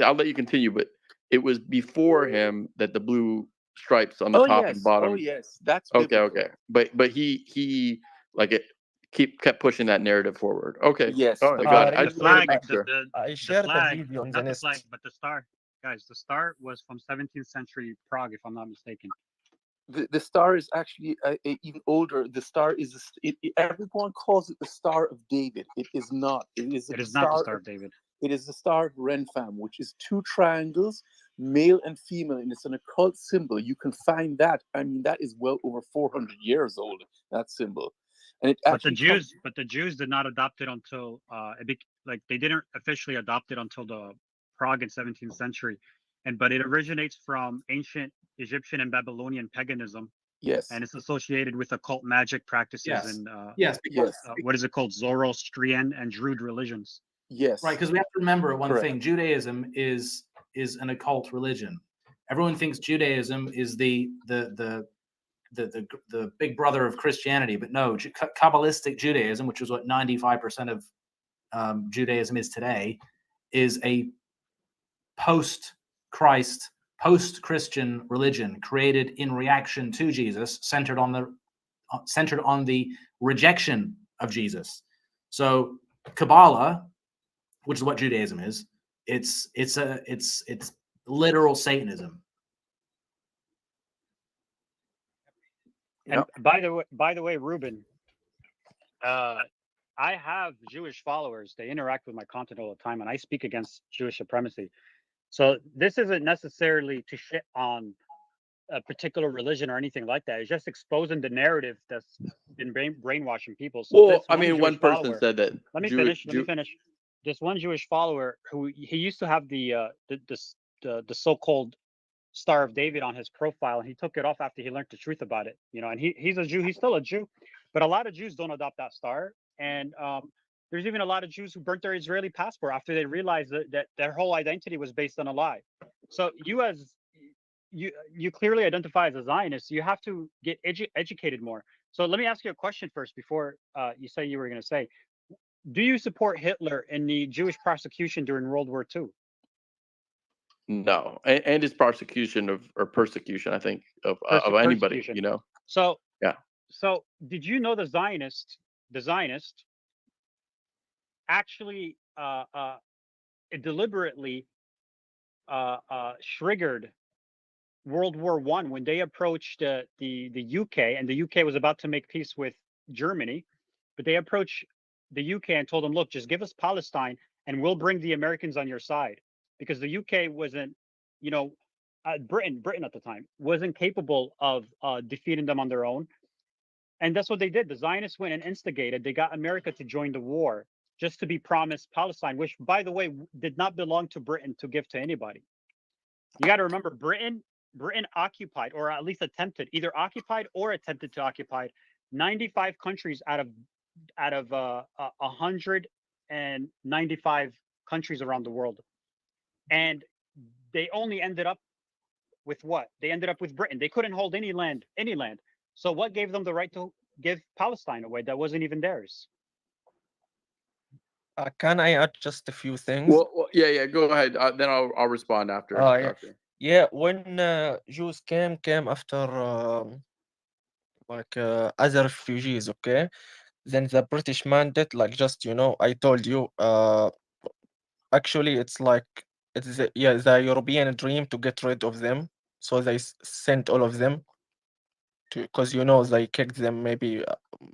I'll let you continue, but it was before him that the blue stripes on the top and bottom. Oh yes, that's okay. biblical. Okay, but he like it kept pushing that narrative forward. Okay. Yes, All right, I got it. I The just wanted to flag, make sure. I the shared the flag, video on the not the flag, nest. but the star. Guys, the star was from 17th century Prague, if I'm not mistaken. The star is actually even older. The star is everyone calls it the Star of David. It is not. It is It the is not the star. Star of David. It is the Star of Renfam, which is two triangles, male and female, and it's an occult symbol. You can find that. I mean, that is well over 400 years old. That symbol, and it But the actually Jews did not adopt it until they didn't officially adopt it until the Prague in 17th century. but it originates from ancient Egyptian and Babylonian paganism, Yes. and it's associated with occult magic practices Yes. and Yes, because Yes. what is it called, Zoroastrian and Druid religions. Yes. right, because we have to remember one Correct. thing: Judaism is an occult religion. Everyone thinks Judaism is the big brother of Christianity, but no, Kabbalistic Judaism, which is what 95% of Judaism is today, is a post-Christ, post-Christian religion created in reaction to Jesus, centered on the rejection of Jesus. So Kabbalah, which is what Judaism is, it's literal Satanism. And Yep. by the way, Ruben, I have Jewish followers. They interact with my content all the time, and I speak against Jewish supremacy. So this isn't necessarily to shit on a particular religion or anything like that. It's just exposing the narrative that's been brainwashing people. So Well, this I one mean, one Jewish person follower, said that. let me finish. This one Jewish follower who he used to have the so-called Star of David on his profile, and he took it off after he learned the truth about it. And he's a Jew. He's still a Jew, but a lot of Jews don't adopt that star. And there's even a lot of Jews who burnt their Israeli passport after they realized that their whole identity was based on a lie. So you clearly identify as a Zionist. You have to get educated more. So let me ask you a question first before you say you were going to say, do you support Hitler in the Jewish prosecution during World War II? No, and his persecution, I think, of anybody, Persecution. So Yeah. So did you know the Zionist actually deliberately triggered World War I when they approached the UK, and the UK was about to make peace with Germany, but they approached the UK and told them, look, just give us Palestine and we'll bring the Americans on your side, because the UK wasn't, Britain at the time wasn't capable of defeating them on their own. And that's what they did. The Zionists went and instigated. They got America to join the war just to be promised Palestine, which, by the way, did not belong to Britain to give to anybody. You got to remember, Britain occupied, or at least attempted, either occupied or attempted to occupy 95 countries out of 195 countries around the world. And they only ended up with what? They ended up with Britain. They couldn't hold any land. So what gave them the right to give Palestine away that wasn't even theirs? Can I add just a few things? Well, yeah. Go ahead. Then I'll respond after. Yeah. After. Yeah, when Jews came after as refugees, okay? Then the British mandate, like, just I told you, actually it's the European dream to get rid of them. So they sent all of them because they kicked them maybe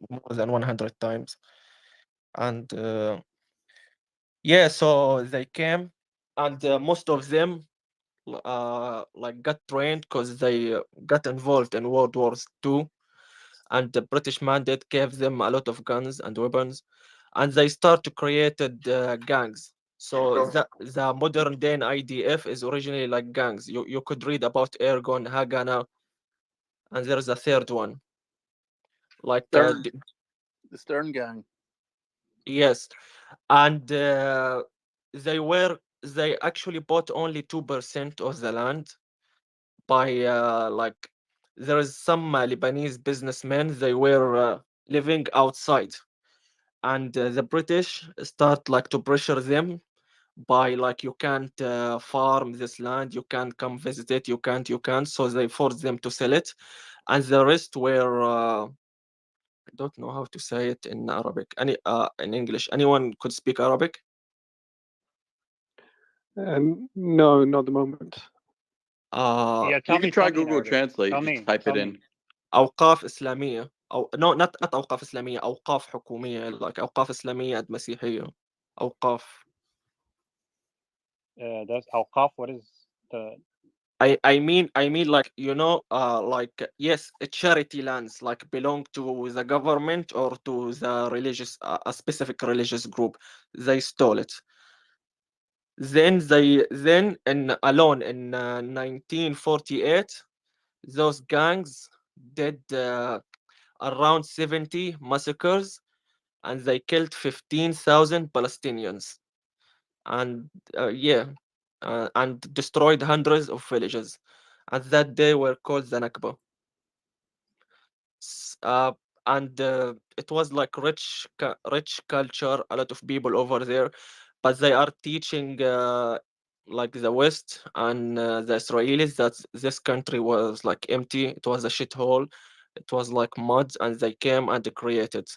more than 100 times. And yeah, so they came, and most of them got trained because they got involved in World War II, and the British mandate gave them a lot of guns and weapons, and they start to created gangs. So the modern day IDF is originally like gangs. You could read about Ergon, Haganah, and there's a third one, like the Stern Gang. yes, and they actually bought only 2% of the land by there is some Lebanese businessmen. They were living outside, and the British start to pressure them by you can't farm this land, you can't come visit it, you can't. So they forced them to sell it, and the rest were I don't know how to say it in Arabic. In English, anyone could speak Arabic? No, not the moment. Yeah, You can try Google Translate. Just type it in. أوقاف إسلامية أو no not أوقاف إسلامية, أوقاف حكومية, like أوقاف إسلامية مسيحية. أوقاف. That's Awqaf. What is the? I mean like yes, charity lands belong to the government or to the religious a specific religious group. They stole it. Then in alone in 1948, those gangs did around 70 massacres, and they killed 15,000 Palestinians, and yeah, and destroyed hundreds of villages. And that day were called the Nakba. S- uh, and it was like rich culture, a lot of people over there, but they are teaching like the West and the Israelis that this country was like empty. It was a shithole. It was like mud, and they came and created.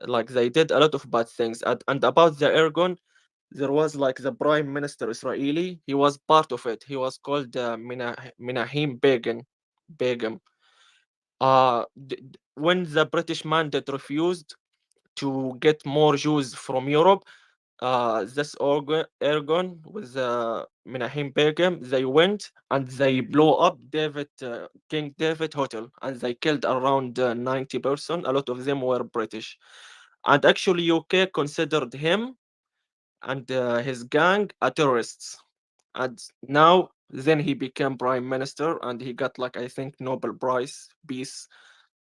Like they did a lot of bad things. And about the Ergon, there was like the prime minister Israeli. He was part of it. He was called Menachem Begin. When the British mandate refused to get more Jews from Europe, this Ergon with Menachem Begin, they went and they blew up King David Hotel, and they killed around 90 person. A lot of them were British, and actually UK considered him and his gang are terrorists. And now, then he became prime minister, and he got like I think Nobel Prize peace.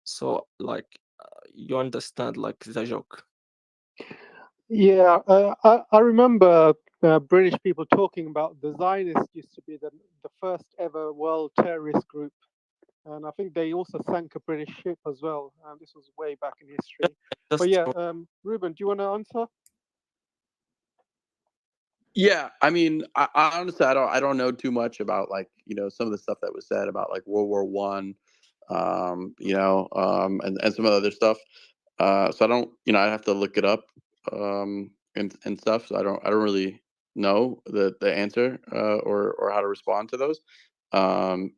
So like you understand like the joke. Yeah, I remember British people talking about the Zionists used to be the first ever world terrorist group, and I think they also sank a British ship as well. And this was way back in history. But Just yeah, Ruben, do you want to answer? Yeah, I mean, I honestly, I don't know too much about like some of the stuff that was said about like World War One, and some of the other stuff. So I don't, I have to look it up, and stuff. So I don't really know the answer, or how to respond to those. I'm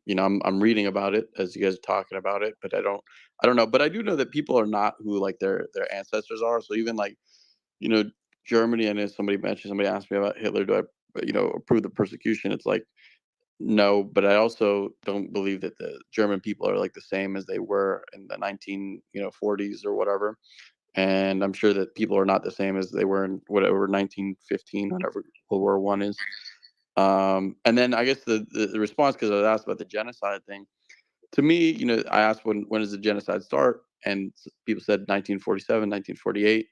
reading about it as you guys are talking about it, but I don't know. But I do know that people are not who like their ancestors are. So even like you know Germany. I know somebody asked me about Hitler. Do I approve the persecution? It's like no, but I also don't believe that the German people are like the same as they were in the 1940s or whatever. And I'm sure that people are not the same as they were in whatever 1915, whatever World War I is. And then I guess the response, because I was asked about the genocide thing. To me, I asked when does the genocide start, and people said 1947, 1948.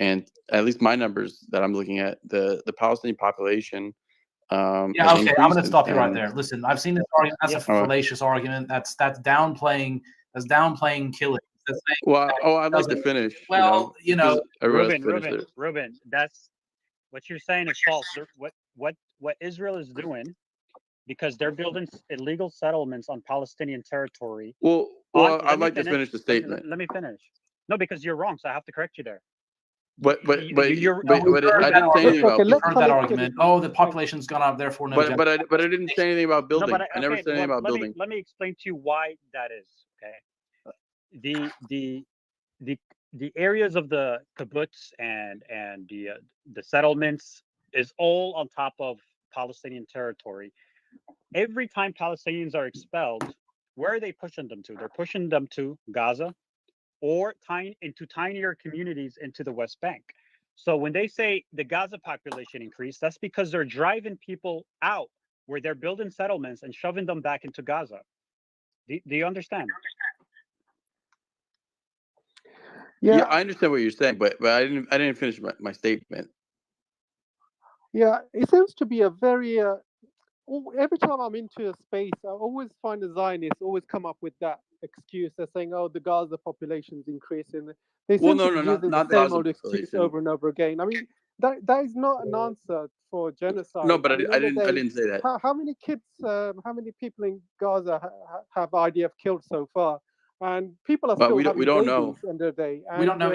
And at least my numbers that I'm looking at, the Palestinian population Yeah, has okay. I'm increased going to since stop you right then. there. Listen, I've seen this argument. That's a fallacious argument. That's downplaying. That's downplaying killing. That's saying Well, that I'd like to finish. well, just because everyone else finished it. Ruben, that's what you're saying is false. What Israel is doing, because they're building illegal settlements on Palestinian territory. Well, Let I'd me like to finish the statement. Let me finish. No, because you're wrong, so I have to correct you there. But You're I didn't say anything about let's heard that argument. Oh, the population's gone up, therefore no. But I didn't say anything about no, building. but I never said anything about building. Let me explain to you why that is. Okay, the areas of the kibbutz and the settlements is all on top of Palestinian territory. Every time Palestinians are expelled, where are they pushing them to? They're pushing them to Gaza or into tinier communities into the West Bank. So when they say the Gaza population increased, that's because they're driving people out where they're building settlements and shoving them back into Gaza. Do you understand? Yeah, I understand what you're saying, but I didn't finish my statement. Yeah, it seems to be a very every time I'm into a space, I always find the Zionists always come up with that excuse. They're saying, "Oh, the Gaza population's increasing." They seem to be using the same old excuse over and over again. I mean, that is not an answer for genocide. No, but At the end of the I day, didn't say that. how many kids, how many people in Gaza have IDF killed so far? And people are still having we don't babies know. at the end of the day. And, we don't know.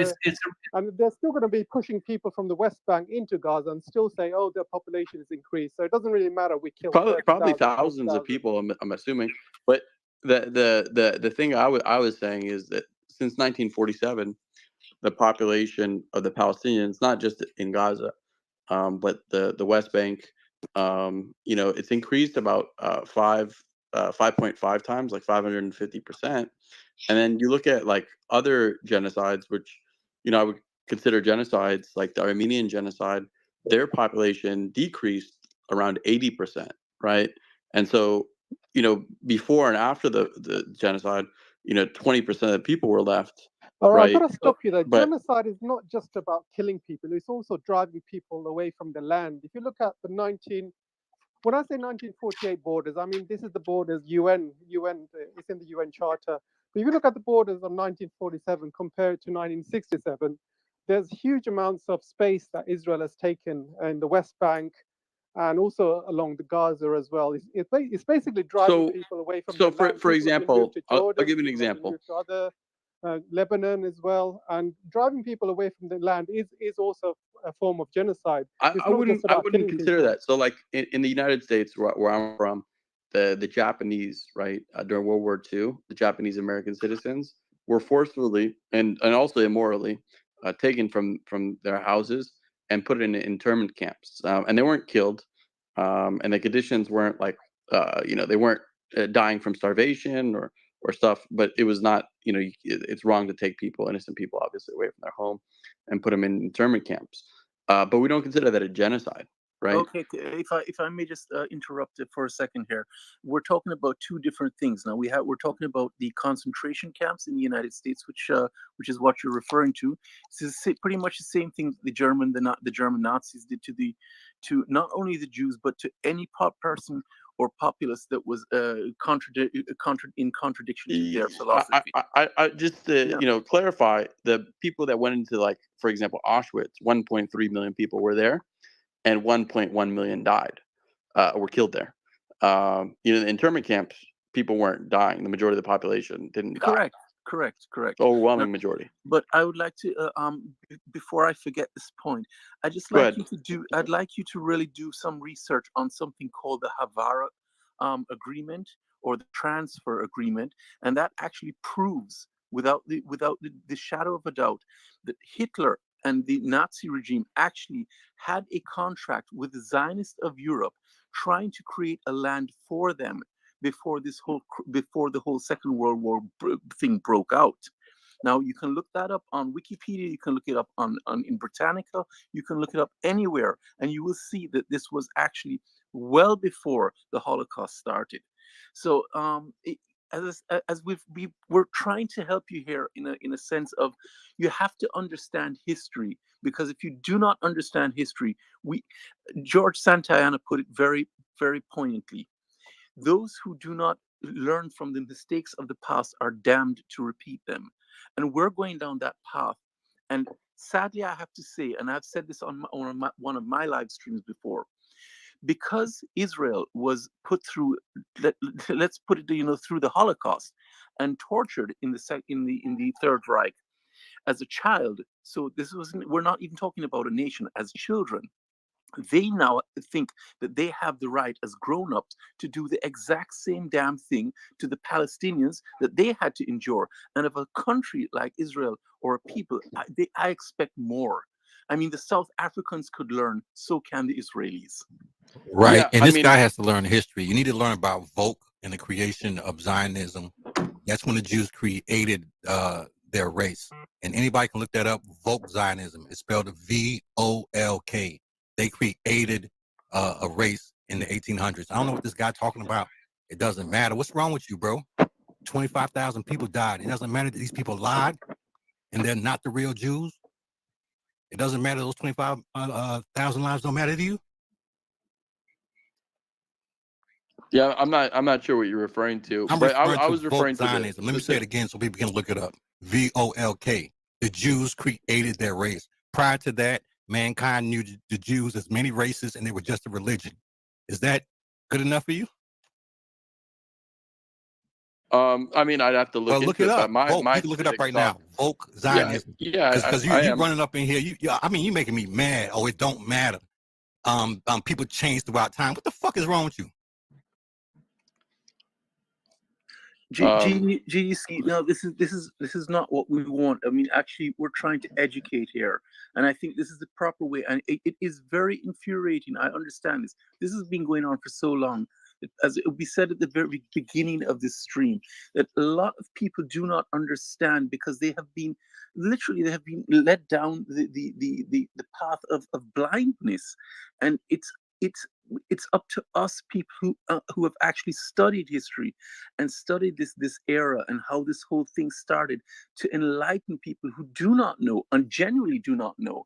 and they're still going to be pushing people from the West Bank into Gaza and still say, "Oh, their population is increased." So it doesn't really matter. We killed probably thousands of people. I'm assuming. But the thing I was saying is that since 1947, the population of the Palestinians, not just in Gaza, but the West Bank, it's increased about 5.5 times, like 550%. And then you look at like other genocides, which I would consider genocides, like the Armenian genocide. their population decreased around 80%, right? And so, you know, before and after the genocide, you know, 20% of the people were left, All right, I've right? got to stop you there. But Genocide is not just about killing people; it's also driving people away from the land. If you look at the when I say 1948 borders, I mean this is the borders UN. It's in the UN Charter. But if you look at the borders of 1947 compared to 1967, there's huge amounts of space that Israel has taken in the West Bank and also along the Gaza as well. It's basically driving so, people away from so their land. for People have been moved example, to I'll Jordan, give you an people have been example. moved to other Lebanon as well, and driving people away from the land is also a form of genocide. It's I not just wouldn't about killing consider people. that. So like in the United States, where I'm from, the Japanese, right, during World War II, the Japanese American citizens were forcefully and also immorally taken from their houses and put in internment camps, and they weren't killed, and the conditions weren't like you know, they weren't dying from starvation or stuff, but it was not, you know, it's wrong to take people, innocent people, obviously, away from their home and put them in internment camps. But we don't consider that a genocide, right? Okay, if I may just interrupt it for a second here, we're talking about two different things now. We're talking about the concentration camps in the United States, which is what you're referring to. This is pretty much the same thing the German Nazis did to not only the Jews but to any person or populace that was in contradiction to their philosophy. I just to, you know, clarify, the people that went into, like, for example, Auschwitz, 1.3 million people were there, and 1.1 million died, were killed there. You know, the internment camps, people weren't dying. The majority of the population didn't die. Correct. The overwhelming majority. But I would like to, before I forget this point, I'd like you to really do some research on something called the Havara agreement, or the transfer agreement, and that actually proves without the shadow of a doubt that Hitler and the Nazi regime actually had a contract with the Zionists of Europe, trying to create a land for them before the whole Second World War thing broke out. Now you can look that up on Wikipedia, you can look it up on in Britannica, you can look it up anywhere, and you will see that this was actually well before the Holocaust started. So as we're trying to help you here in a sense of, you have to understand history, because if you do not understand history, George Santayana put it very, very poignantly: those who do not learn from the mistakes of the past are damned to repeat them. And we're going down that path. And sadly, I have to say, and I've said this on one of my live streams before, because Israel was put through, let's put it, you know, through the Holocaust and tortured in the Third Reich as a child. So we're not even talking about a nation, as children. They now think that they have the right as grown-ups to do the exact same damn thing to the Palestinians that they had to endure. And of a country like Israel, or a people, I expect more. I mean, the South Africans could learn, so can the Israelis. Right. Yeah, And I this mean, guy has to learn history. You need to learn about Volk and the creation of Zionism. That's when the Jews created their race. And anybody can look that up. Volk Zionism. It's spelled VOLK. They created a race in the 1800s. I don't know what this guy talking about. It doesn't matter. What's wrong with you, bro? 25,000 people died. It doesn't matter that these people lied and they're not the real Jews. It doesn't matter. Those 25,000 lives don't matter to you. yeah, I'm not sure what you're referring to, but I was referring to Zionism. Let me say it again so people can look it up. VOLK. The Jews created their race. Prior to that, mankind knew the Jews as many races, and they were just a religion. Is that good enough for you? I mean, I'd have to look into it up. But my you can look it up right now. Volk Zionism. Yeah, Because you running up in here. You making me mad. Oh, it don't matter. People change throughout time. What the fuck is wrong with you? GDC, no, this is not what we want. I mean, actually, we're trying to educate here, and I think this is the proper way. And it is very infuriating. I understand this. This has been going on for so long. as we said at the very beginning of this stream, that a lot of people do not understand because they have been led down the path of blindness, and it's up to us people who have actually studied history and studied this era and how this whole thing started, to enlighten people who do not know and genuinely do not know,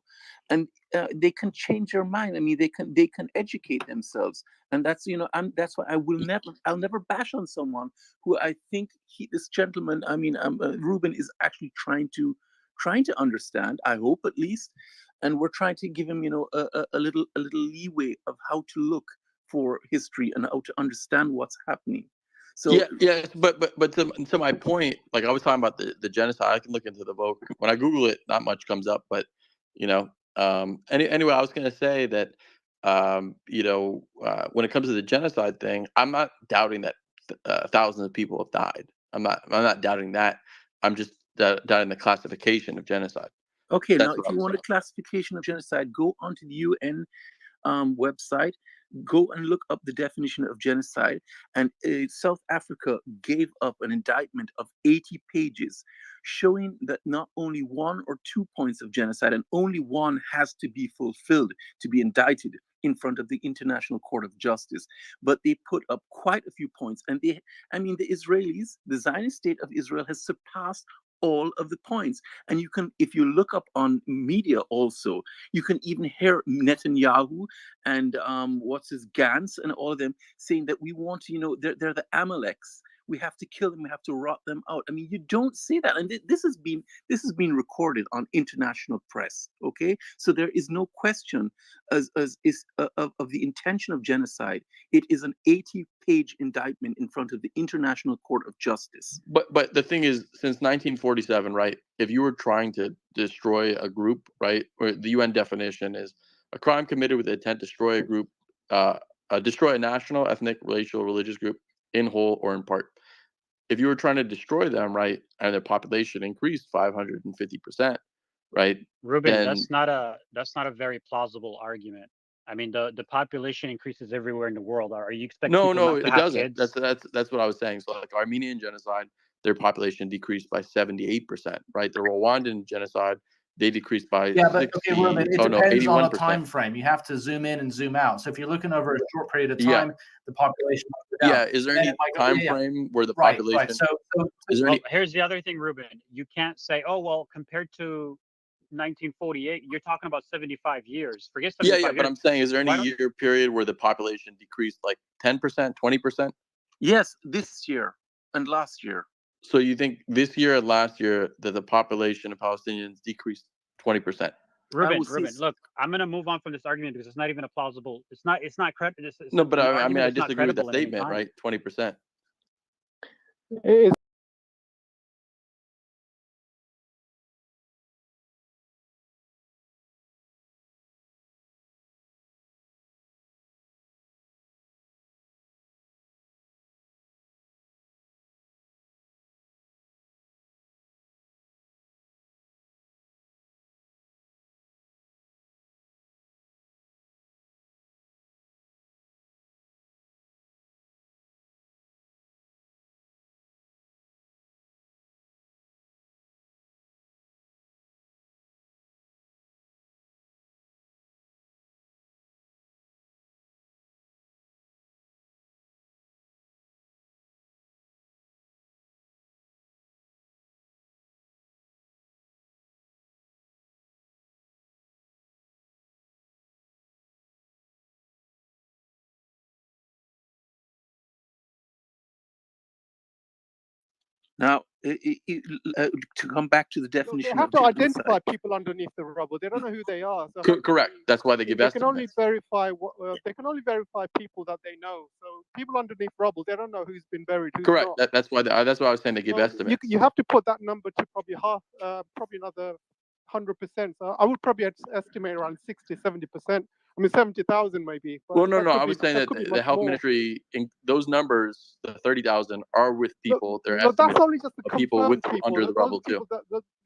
and they can change their mind. I mean, they can educate themselves, and that's that's why I'll never bash on someone who I think this gentleman, I mean, Ruben, is actually trying to understand. I hope, at least. And we're trying to give him, a little leeway of how to look for history and how to understand what's happening. So yeah, but to my point, like I was talking about the genocide. I can look into the vote. When I Google it, not much comes up. But anyway, I was going to say that when it comes to the genocide thing, I'm not doubting that thousands of people have died. I'm not doubting that. I'm just doubting the classification of genocide. Okay, now if you want a classification of genocide, go onto the UN website, go and look up the definition of genocide. And South Africa gave up an indictment of 80 pages, showing that not only 1 or 2 points of genocide, and only one has to be fulfilled to be indicted in front of the International Court of Justice. But they put up quite a few points. And the Israelis, the Zionist state of Israel, has surpassed all of the points. And you can, if you look up on media also, you can even hear Netanyahu and what's his Gantz and all of them saying that we want to, they're the Amaleks. We have to kill them. We have to rot them out. I mean, you don't see that, and this has been recorded on international press. Okay, so there is no question of the intention of genocide. It is an 80-page indictment in front of the International Court of Justice. But the thing is, since 1947, right? If you were trying to destroy a group, right, or the UN definition is a crime committed with the intent to destroy a group, destroy a national, ethnic, racial, religious group in whole or in part. If you were trying to destroy them, right, and their population increased 550%, right? Ruben, then that's not a very plausible argument. I mean, the population increases everywhere in the world. Are you expecting people not to it have doesn't. kids? That's what I was saying. So like Armenian genocide, their population decreased by 78%, right? The Rwandan genocide, they decreased by Yeah, but okay, Ruben, it depends 81%. on a time frame. You have to zoom in and zoom out. So if you're looking over a short period of time, the population must go down. Yeah, is there any time frame where the Right. population? So is there Well, any? here's the other thing, Ruben. You can't say, oh, well, compared to 1948, you're talking about 75 years. Forget 75 years. But I'm saying, is there any year period where the population decreased like 10%, 20%? Yes, this year and last year. So you think this year and last year that the population of Palestinians decreased 20%? Ruben, look, I'm going to move on from this argument because it's not even a plausible. It's not credible. No, but I mean, I disagree with that statement, right? 20%. Now, to come back to the definition, they have to identify people underneath the rubble. They don't know who they are. So correct. That's why they give estimates. They can only verify they can only verify people that they know. So people underneath rubble, they don't know who's been buried. Who's correct. Not. That's why I was saying they give estimates. You have to put that number to probably probably another 100%. So I would probably estimate around 60, 70%. I mean, 70,000 maybe. Well, no. I was saying that the health ministry, in those numbers, the 30,000 are with people. They're estimates. That's only just the people with under the rubble too.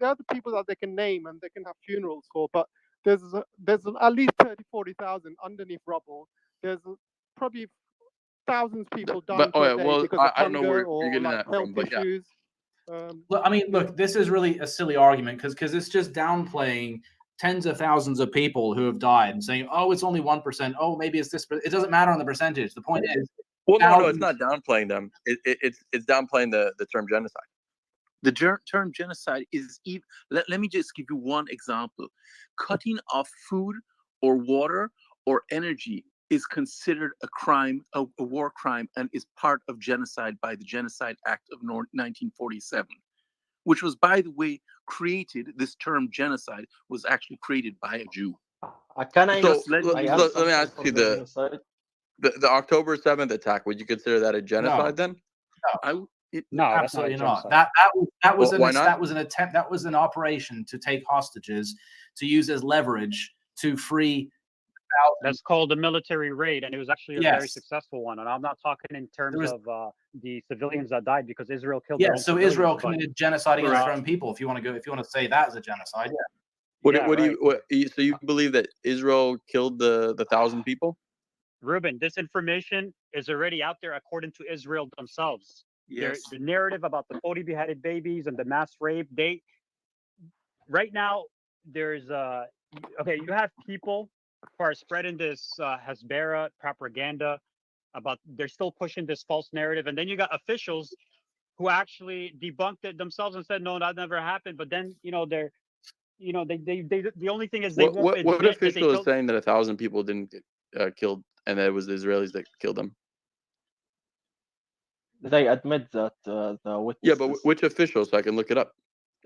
They're the people that they can name and they can have funerals for. But there's at least 30,000, 40,000 underneath rubble. There's probably thousands of people dying But per okay, day well, because of I don't know hunger where or you're getting like that health from, but yeah. issues. Look, I mean, look, this is really a silly argument because it's just downplaying tens of thousands of people who have died and saying, oh, it's only 1%. Oh, maybe it's this. It doesn't matter on the percentage. The point is, well, no, it's not downplaying them. It's downplaying the term genocide. The term genocide is even. Let me just give you one example. Cutting off food or water or energy is considered a crime, a war crime, and is part of genocide by the Genocide Act of 1947, which was, by the way, created. This term genocide was actually created by a Jew. Can I So let let me ask you the October 7th attack. Would you consider that a genocide then? No, absolutely not. That was why not? That was an attempt. That was an operation to take hostages to use as leverage to free. That's called a military raid, and it was actually a very successful one. And I'm not talking in terms of the civilians that died because Israel killed. Yeah, so Israel committed genocide against their own people. If you want to say that as a genocide, yeah. So you believe that Israel killed the 1,000 people? Ruben, this information is already out there according to Israel themselves. Yes. The narrative about the 40 beheaded babies and the mass rape. Right now there's you have people who are spreading this Hasbara propaganda about they're still pushing this false narrative, and then you got officials who actually debunked it themselves and said no, that never happened. But then they the only thing is they won't what admit official that is saying that 1,000 people didn't get killed and that it was the Israelis that killed them? They admit that the witnesses. Yeah, but which official, so I can look it up?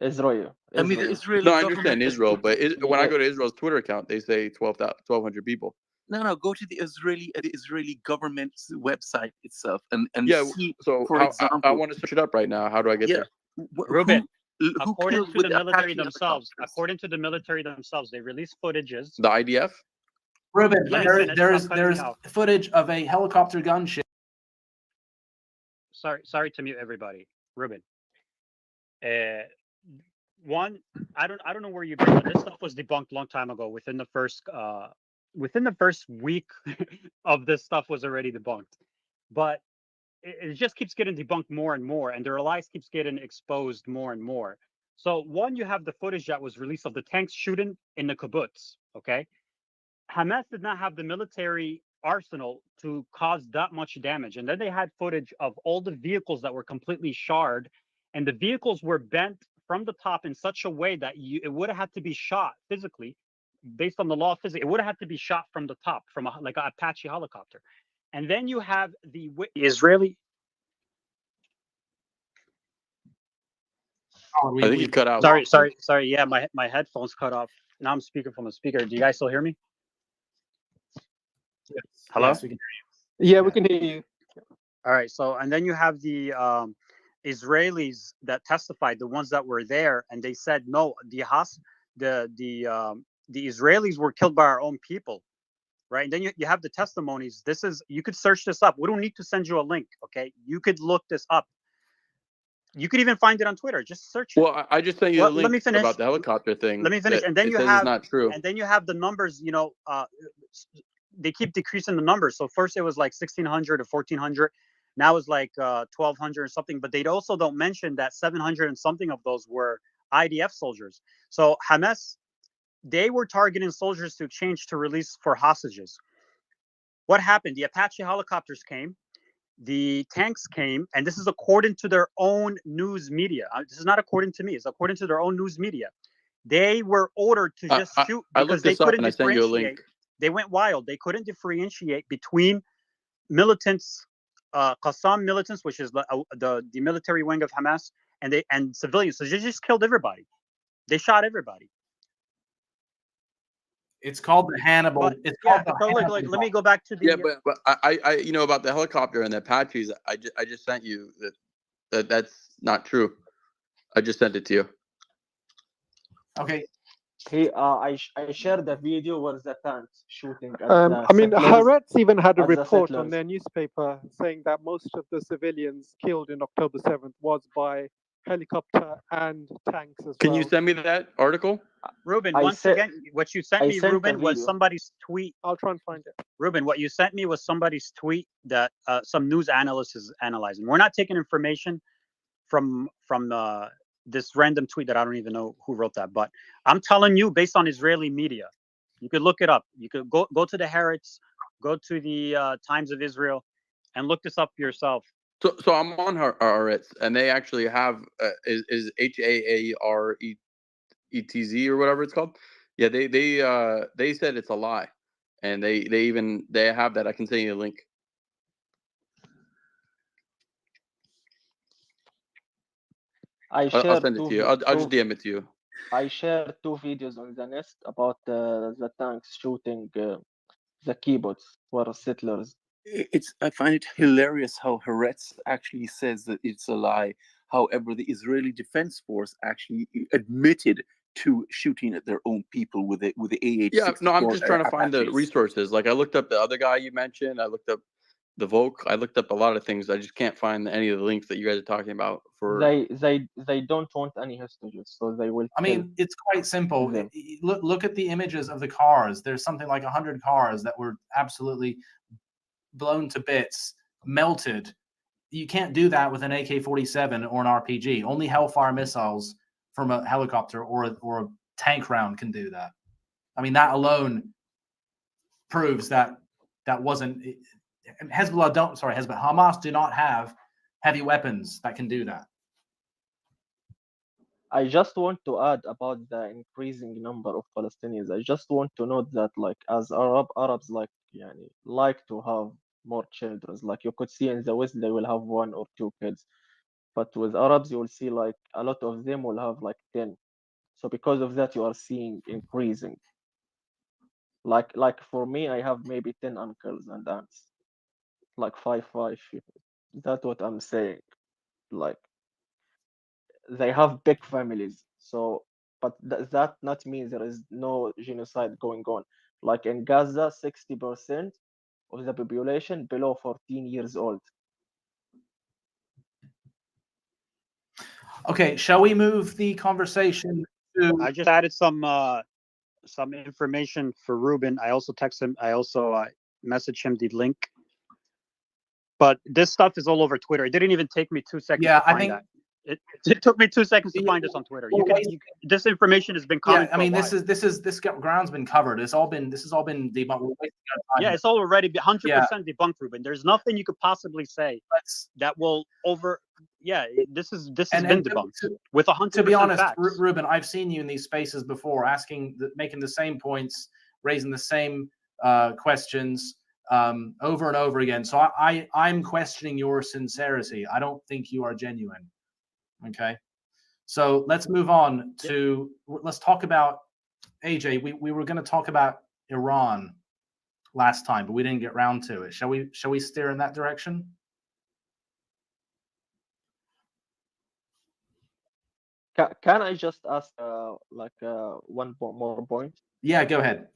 Israel. I mean, the Israeli No, I government. understand Israel, but when I go to Israel's Twitter account, they say 1,200 people. No, go to the Israeli government's website itself and see. So for example, I want to search it up right now. How do I get there? Ruben, according to the military themselves, they release footages. The IDF. Ruben, Yes, there's footage of a helicopter gunship. Sorry to mute everybody, Ruben. One, I don't know where you bring this stuff was debunked a long time ago. Within the first week of this stuff was already debunked, but it just keeps getting debunked more and more, and their lies keeps getting exposed more and more. So one, you have the footage that was released of the tanks shooting in the kibbutz. Okay, Hamas did not have the military arsenal to cause that much damage, and then they had footage of all the vehicles that were completely charred, and the vehicles were bent from the top in such a way that it would have had to be shot physically, based on the law of physics. It would have had to be shot from the top, from like an Apache helicopter. And then you have the Israeli. I think you cut out. Sorry. Yeah, my headphones cut off. Now I'm speaking from a speaker. Do you guys still hear me? Yes. Hello? Yes, we can hear you. Yeah, we can hear you. All right. So, and then you have the Israelis that testified, the ones that were there, and they said no, the Israelis were killed by our own people, right? And then you have the testimonies. You could search this up. We don't need to send you a link, okay? You could look this up. You could even find it on Twitter. Just search it. Well, I just sent you the link. Let me finish about the helicopter thing. Let me finish, and then you have it's not true. And then you have the numbers. They keep decreasing the numbers. So first it was like 1,600 or 1,400. Now it's like 1,200 or something. But they also don't mention that 700 and something of those were IDF soldiers. So Hamas, they were targeting soldiers to exchange to release for hostages. What happened? The Apache helicopters came. The tanks came, and this is according to their own news media. This is not according to me. It's according to their own news media. They were ordered to just shoot because they couldn't differentiate. They went wild. They couldn't differentiate between militants, Qassam militants, which is the military wing of Hamas, and civilians. So they just killed everybody. They shot everybody. It's called the Hannibal. Let me go back to the. But I about the helicopter and the Apaches. I just sent you that's not true. I just sent it to you. Okay. I shared the video where the tanks shooting. I mean, Haaretz even had a report on their newspaper saying that most of the civilians killed in October 7th was by helicopter and tanks as Can well. you send me that article? Ruben, I once said again, what you sent I me, sent a Ruben, was video. somebody's tweet. I'll try and find it. Ruben, what you sent me was somebody's tweet that some news analyst is analyzing. We're not taking information from this random tweet that I don't even know who wrote that, but I'm telling you, based on Israeli media, you could look it up. You could go to the Haaretz, go to the Times of Israel, and look this up yourself. So I'm on Haaretz, and they actually have is HAARETZ or whatever it's called. Yeah, they said it's a lie, and they have that. I can send you a link. I I'll shared send it to you. I'll just DM it to you. I shared 2 videos on the nest about the tanks shooting the kibbutz for settlers. I find it hilarious how Haaretz actually says that it's a lie. However, the Israeli Defense Force actually admitted to shooting at their own people with the AH-64. Yeah, no, I'm just trying to find the resources. Like I looked up the other guy you mentioned. I looked up the Volk. I looked up a lot of things. I just can't find any of the links that you guys are talking about. For They don't want any hostages, so they will. I mean, it's quite simple. them. Look at the images of the cars. There's something like 100 cars that were absolutely blown to bits, melted. You can't do that with an AK-47 or an RPG. Only Hellfire missiles from a helicopter or a tank round can do that. I mean, that alone proves that wasn't Hamas do not have heavy weapons that can do that. I just want to add about the increasing number of Palestinians. I just want to note that, like, as Arabs like to have more children. Like you could see in the West, they will have 1 or 2 kids, but with Arabs, you will see like a lot of them will have like 10. So because of that, you are seeing increasing. Like for me, I have maybe 10 uncles and aunts, like 5. That's what I'm saying. Like they have big families. So, but that not means there is no genocide going on. Like in Gaza, 60% of the population below 14 years old. Okay, shall we move the conversation to? I just added some information for Ruben. I also text him. I also message him the link. But this stuff is all over Twitter. It didn't even take me 2 seconds to find that. It took me 2 seconds to find this on Twitter. This information has been coming. Yeah, I mean, this ground's been covered. This has all been debunked. Yeah, it's already 100% debunked, Ruben. There's nothing you could possibly say that will over. Yeah, this has been debunked with 100%. To be honest, facts. Ruben, I've seen you in these spaces before, making the same points, raising the same questions over and over again. So I'm questioning your sincerity. I don't think you are genuine. Okay, so let's move on to let's talk about AJ. We were going to talk about Iran last time, but we didn't get round to it. Shall we steer in that direction? Can I just ask one more point? Yeah, go ahead.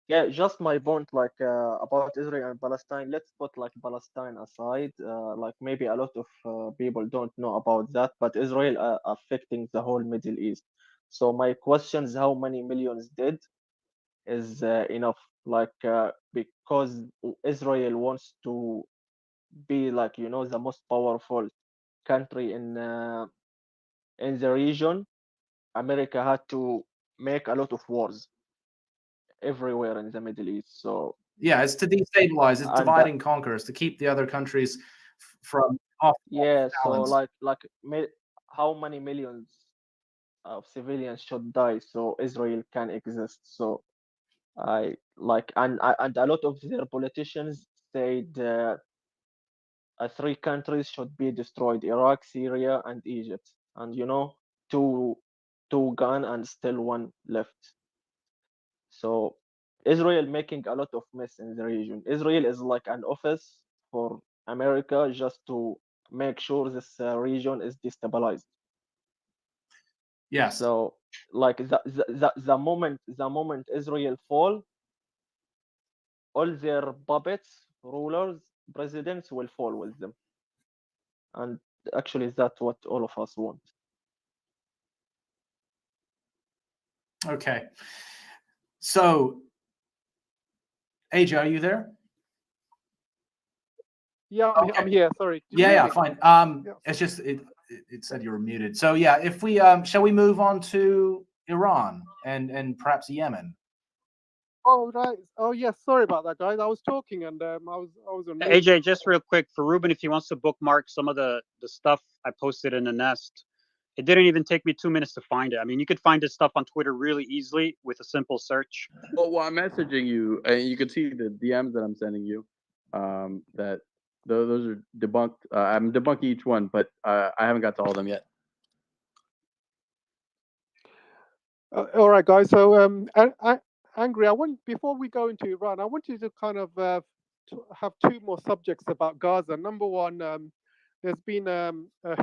Yeah, just my point, about Israel and Palestine. Let's put like Palestine aside. Like maybe a lot of people don't know about that, but Israel affecting the whole Middle East. So my question is, how many millions dead is enough? Because Israel wants to be the most powerful country in the region. America had to make a lot of wars everywhere in the Middle East. So yeah, it's to destabilize, it's divide and conquer, it's to keep the other countries from off. Yeah, so how many millions of civilians should die so Israel can exist? So and a lot of their politicians said 3 countries should be destroyed: Iraq, Syria, and Egypt. And two gone and still 1 left. So Israel making a lot of mess in the region. Israel is like an office for America just to make sure this region is destabilized. Yes. So like the moment Israel fall, all their puppets, rulers, presidents will fall with them. And actually is that what all of us want. Okay. So, AJ, are you there? Yeah, I'm here. Sorry. Do you hear Yeah, me? fine. Yeah. It's just it said you were muted. So yeah, if we shall we move on to Iran and perhaps Yemen? Oh right. Oh yes. Sorry about that, guys. I was talking and I was on mute. AJ, just real quick for Ruben, if he wants to bookmark some of the stuff I posted in the nest, it didn't even take me 2 minutes to find it. I mean, you could find this stuff on Twitter really easily with a simple search. Well, I'm messaging you, and you can see the DMs that I'm sending you. That those are debunked. I'm debunking each one, but I haven't got to all of them yet. All right, guys. So Angry, before we go into Iran, I want you to kind of to have two more subjects about Gaza. Number one, there's been a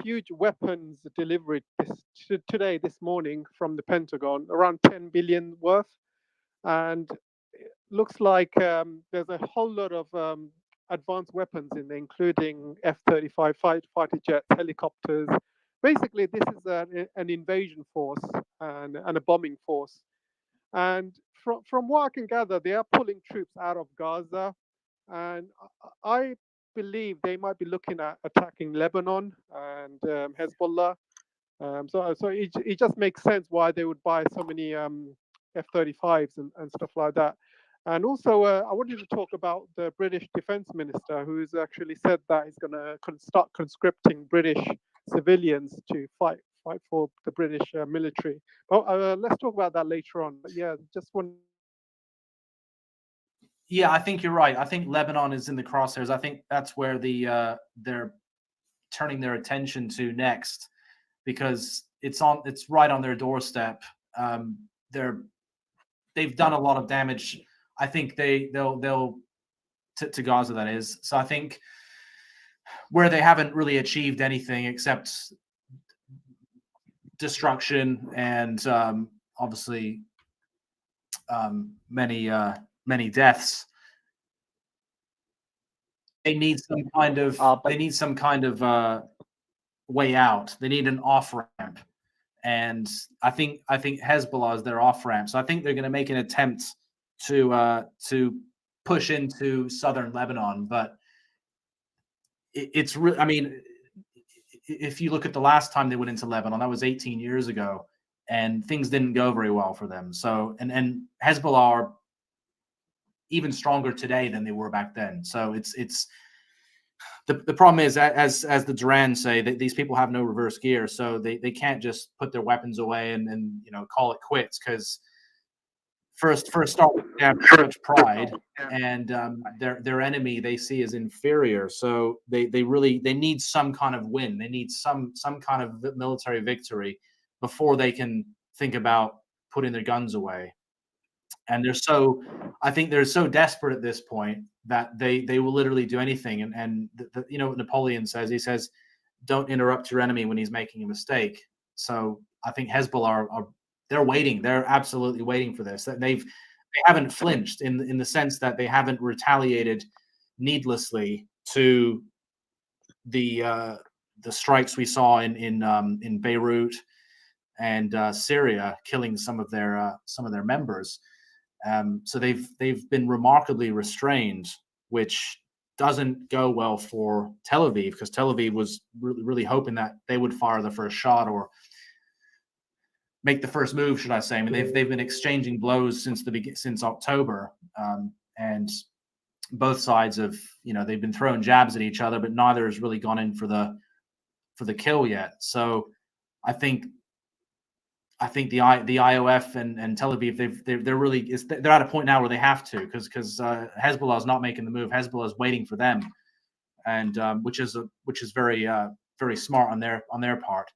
huge weapons delivery this morning from the Pentagon, around 10 billion worth, and it looks like there's a whole lot of advanced weapons in there, including F-35 fighter jets, helicopters. Basically, this is an invasion force and a bombing force. And from what I can gather, they are pulling troops out of Gaza. And I believe they might be looking at attacking Lebanon and Hezbollah. So it just makes sense why they would buy so many F-35s and stuff like that. And also, I wanted to talk about the British Defence Minister, who's actually said that he's going to start conscripting British civilians to fight for the British military. But let's talk about that later on. But yeah, just one. Yeah, I think you're right. I think Lebanon is in the crosshairs. I think that's where they're turning their attention to next, because it's right on their doorstep. They've done a lot of damage. I think they'll to Gaza, that is. So I think where they haven't really achieved anything except destruction and obviously many deaths, they need some kind of way out. They need an off ramp, and I think Hezbollah is their off ramp. So I think they're going to make an attempt to push into southern Lebanon, but it's really, I mean, if you look at the last time they went into Lebanon, that was 18 years ago, and things didn't go very well for them. So and Hezbollah are even stronger today than they were back then. So it's the problem is, as the Duran say, that these people have no reverse gear, so they can't just put their weapons away and call it quits, because first start they have such pride, and their enemy they see as inferior. So they need some kind of win. They need some kind of military victory before they can think about putting their guns away. And I think they're so desperate at this point that they will literally do anything. And what Napoleon says, he says, don't interrupt your enemy when he's making a mistake. So I think Hezbollah they're waiting. They're absolutely waiting for this. They haven't flinched in the sense that they haven't retaliated needlessly to the strikes we saw in Beirut and Syria, killing some of their members. So they've been remarkably restrained, which doesn't go well for Tel Aviv, because Tel Aviv was really hoping that they would fire the first shot or make the first move, should I say. I mean, they've been exchanging blows since October, and both sides they've been throwing jabs at each other, but neither has really gone in for the kill yet. So I think the IOF and Tel Aviv, they're at a point now where they have to, because Hezbollah is not making the move. Hezbollah is waiting for them, and which is very very smart on their part.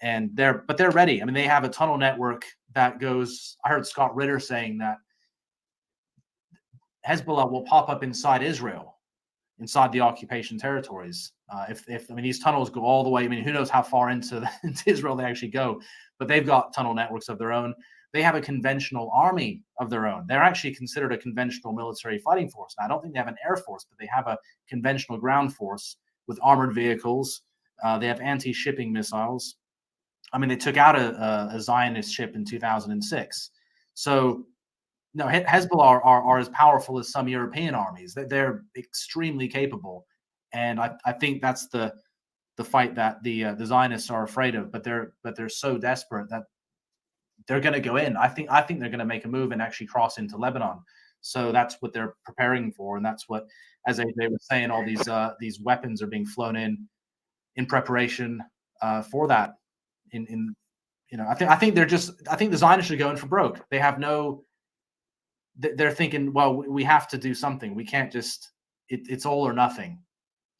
And they're ready. I mean, they have a tunnel network that goes. I heard Scott Ritter saying that Hezbollah will pop up inside Israel, inside the occupation territories. If these tunnels go all the way. I mean, who knows how far into Israel they actually go? But they've got tunnel networks of their own. They have a conventional army of their own. They're actually considered a conventional military fighting force. Now, I don't think they have an air force, but they have a conventional ground force with armored vehicles, They have anti-shipping missiles. I mean, they took out a Zionist ship in 2006. So, no, Hezbollah are as powerful as some European armies. They're extremely capable, and I think that's the fight that the Zionists are afraid of. But they're so desperate that they're going to go in. I think they're going to make a move and actually cross into Lebanon. So that's what they're preparing for, and that's what, as they were saying, all these weapons are being flown in preparation for that. I think the Zionists are going for broke. They have no. They're thinking, well, we have to do something. We can't just. It's all or nothing,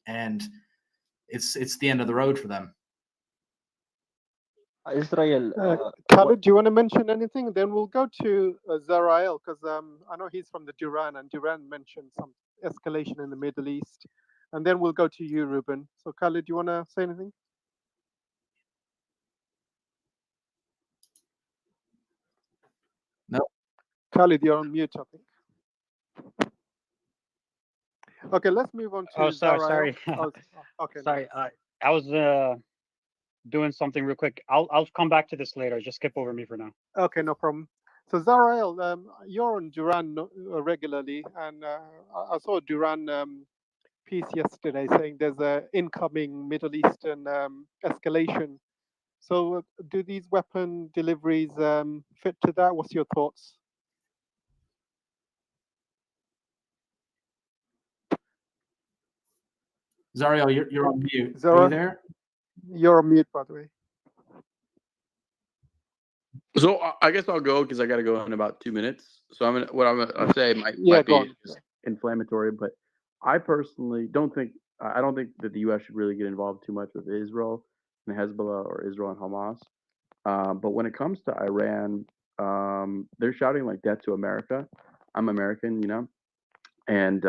and it's the end of the road for them. Israel. Khalid, do you want to mention anything? Then we'll go to Zarael, because I know he's from the Duran, and Duran mentioned some escalation in the Middle East. And then we'll go to you, Ruben. So Khalid, do you want to say anything? No. Khalid, you're on mute, I think. Okay, let's move on to Zarael. Sorry. Oh, okay. Sorry, I was doing something real quick. I'll come back to this later. Just skip over me for now. Okay, no problem. So Zarael, you're on Duran regularly, and I saw a Duran piece yesterday saying there's an incoming Middle Eastern escalation. So do these weapon deliveries fit to that? What's your thoughts? Zariel, you're on mute. Zara, are you there? You're on mute, by the way. So I guess I'll go because I got to go in about 2 minutes. So what I'm gonna say might be just inflammatory, but I personally don't think that the U.S. should really get involved too much with Israel and Hezbollah or Israel and Hamas. But when it comes to Iran, they're shouting like death to America. I'm American, and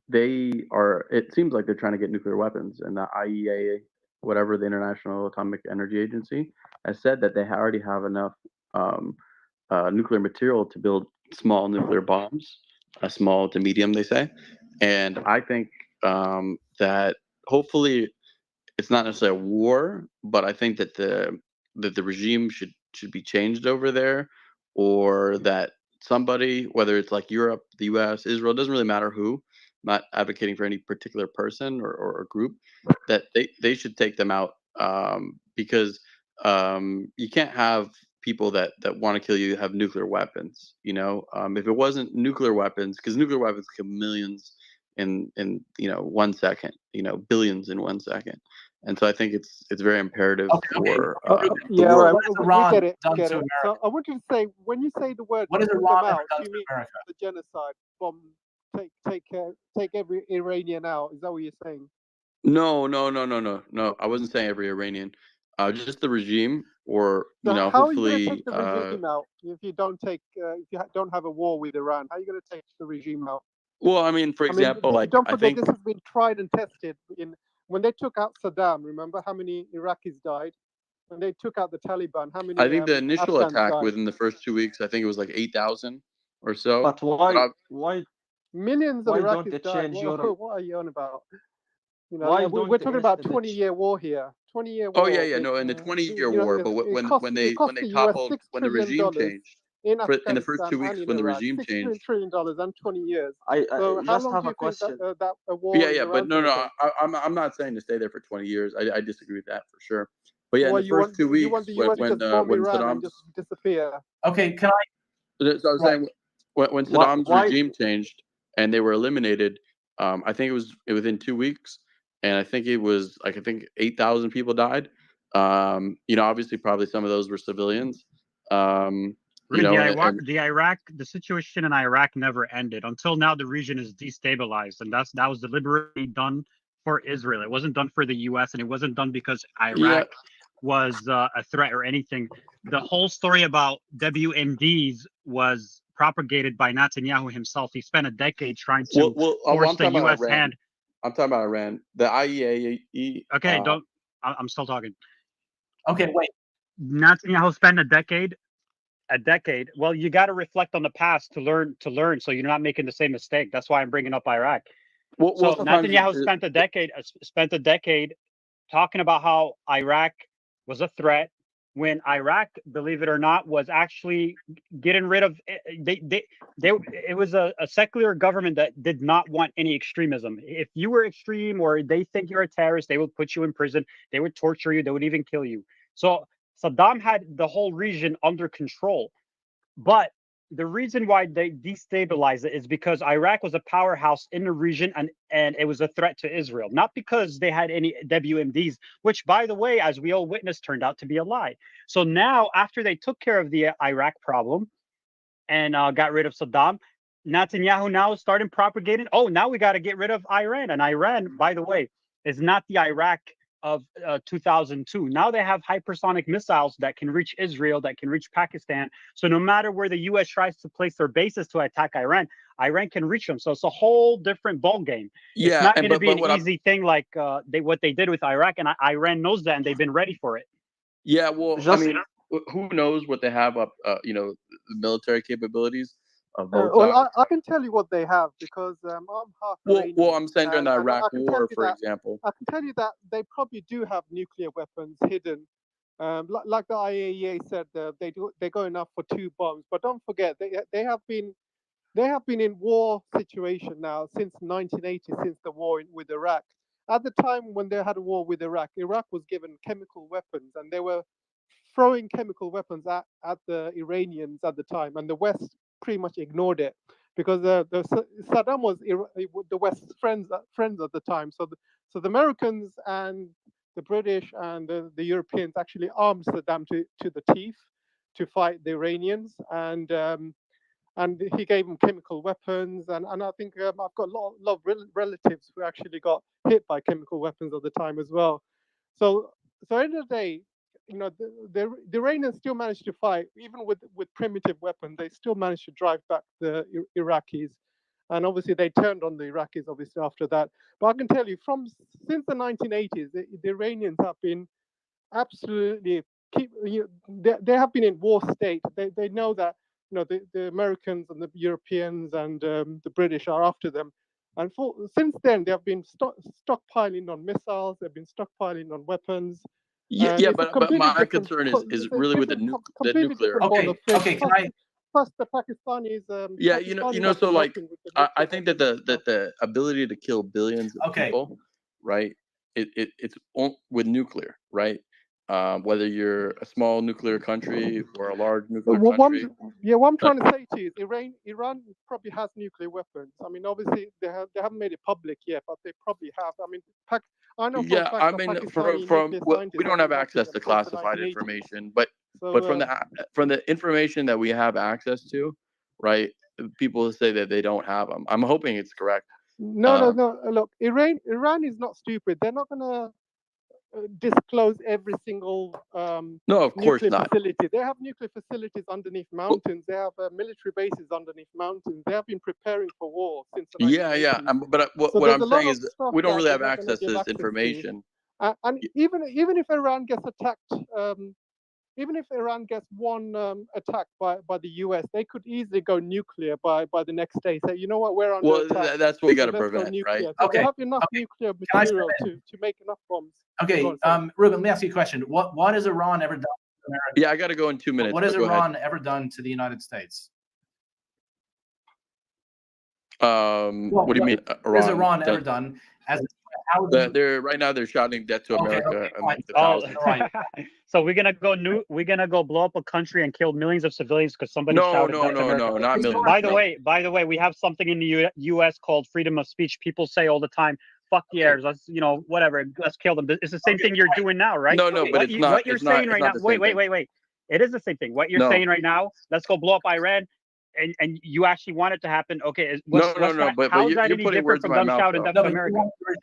they are. It seems like they're trying to get nuclear weapons, and the IEA, whatever, the International Atomic Energy Agency, has said that they already have enough nuclear material to build small nuclear bombs, small to medium, they say. And I think that hopefully it's not necessarily a war, but I think that the regime should be changed over there, or that somebody, whether it's like Europe, the U.S., Israel, it doesn't really matter who. I'm not advocating for any particular person or group, that they should take them out, because you can't have people that want to kill you have nuclear weapons. If it wasn't nuclear weapons, because nuclear weapons kill millions in 1 second, billions in 1 second. And so I think it's very imperative for yeah, right. We get it. So I want you to say, when you say the word, what is Iran out, you mean the genocide bomb? Take every Iranian out. Is that what you're saying? No. I wasn't saying every Iranian. Just the regime, or so hopefully. How are you going to take the regime out if you don't have a war with Iran? How are you going to take the regime out? Well, I mean, for example, don't forget this has been tried and tested. When they took out Saddam, remember how many Iraqis died? When they took out the Taliban, how many? I think the initial Afghans attack died? within the first 2 weeks, I think it was like 8,000 or so. But why? Millions of Why Iraqis don't they died. change What are you on about? Why we're talking about 20-year war here. 20-year war. Oh yeah, no, in the 20-year war, but when they toppled, when the regime changed, in the first 2 weeks when the regime changed, $6 trillion and 20 years. So how just long have do you a question. think that a war? Yeah, but no, I'm not saying to stay there for 20 years. I disagree with that for sure. But yeah, in the first 2 weeks, you want the US to just bomb Iran and just disappear. Okay, can I? So I was saying, when Saddam's regime changed and they were eliminated, I think it was within 2 weeks, and I think it was 8,000 people died. Obviously, probably some of those were civilians. The situation in Iraq never ended. Until now, the region is destabilized, and that was deliberately done for Israel. It wasn't done for the U.S., and it wasn't done because Iraq was a threat or anything. The whole story about WMDs was propagated by Netanyahu himself. He spent a decade trying to force the U.S. hand. I'm talking about Iran. The IEA. Okay, I'm still talking. Okay, wait. Netanyahu spent a decade. Well, you got to reflect on the past to learn, so you're not making the same mistake. That's why I'm bringing up Iraq. Well, So Netanyahu spent a decade talking about how Iraq was a threat when Iraq, believe it or not, was actually getting rid of they it was a secular government that did not want any extremism. If you were extreme or they think you're a terrorist, they would put you in prison, they would torture you, they would even kill you. So Saddam had the whole region under control. But the reason why they destabilized it is because Iraq was a powerhouse in the region, and it was a threat to Israel, not because they had any WMDs, which, by the way, as we all witnessed, turned out to be a lie. So now, after they took care of the Iraq problem and got rid of Saddam, Netanyahu now is starting propagating, oh, now we got to get rid of Iran. And Iran, by the way, is not the Iraq of 2002. Now they have hypersonic missiles that can reach Israel, that can reach Pakistan. So no matter where the U.S. tries to place their bases to attack Iran, Iran can reach them. So it's a whole different ball game. Yeah, it's not going to be an what easy thing like what they did with Iraq, and Iran knows that, and they've been ready for it. Yeah, well, I mean, who knows what they have up, the military capabilities of both sides. Well, I can tell you what they have because I'm half Iranian. Well, I'm saying during the and Iraq I can War, tell you for that- example. I can tell you that they probably do have nuclear weapons hidden. Like the IAEA said, they're going up for 2 bombs. But don't forget, they have been in war situation now since 1980, since the war with Iraq. At the time when they had a war with Iraq, Iraq was given chemical weapons, and they were throwing chemical weapons at the Iranians at the time, and the West pretty much ignored it because Saddam was the West's friends at the time. So the Americans and the British and the Europeans actually armed Saddam to the teeth to fight the Iranians, and he gave them chemical weapons, and I think I've got a lot of relatives who actually got hit by chemical weapons at the time as well. So at the end of the day, the Iranians still managed to fight, even with primitive weapons. They still managed to drive back the Iraqis, and obviously they turned on the Iraqis obviously after that. But I can tell you, since the 1980s, the Iranians have been absolutely they have been in war state. They know that the Americans and the Europeans and the British are after them. And since then, they have been stockpiling on missiles. They've been stockpiling on weapons. Yeah, but my concern is really with the nuclear. Okay, can I? Plus the Pakistanis. Yeah, so like I think that the ability to kill billions of people, right? It's with nuclear, right? Whether you're a small nuclear country or a large nuclear country. What I'm trying to say to you is Iran probably has nuclear weapons. I mean, obviously they haven't made it public yet, but they probably have. I mean, I know. Yeah, I mean, we don't have access to classified information, but from the information that we have access to, right? People say that they don't have them. I'm hoping it's correct. No. Look, Iran is not stupid. They're not gonna disclose every single no, of course not. Facility. They have nuclear facilities underneath mountains. They have military bases underneath mountains. They have been preparing for war since the 1980s. Yeah. But what I'm saying is we don't really have access to this information. And even if Iran gets attacked, even if Iran gets one attack by the US, they could easily go nuclear by the next day. Say, you know what, we're under attack. That's what we got to prevent, right? So they have enough nuclear material to make enough bombs. Okay, Ruben, let me ask you a question. What has Iran ever done to America? Yeah, I got to go in 2 minutes. What has Iran ever done to the United States? What do you mean? What has Iran ever done? They're right now they're shouting death to America. Right. So we're gonna go blow up a country and kill millions of civilians because somebody shouted death to America. No, not millions. By the way, we have something in the U.S. called freedom of speech. People say all the time, "Fuck the Arabs, let's whatever, let's kill them." It's the same thing you're doing now, right? No, but it's not. What you're saying right now. Wait. It is the same thing. What you're saying right now. Let's go blow up Iran. And you actually want it to happen? Okay. But how is that any different from them shouting death to America?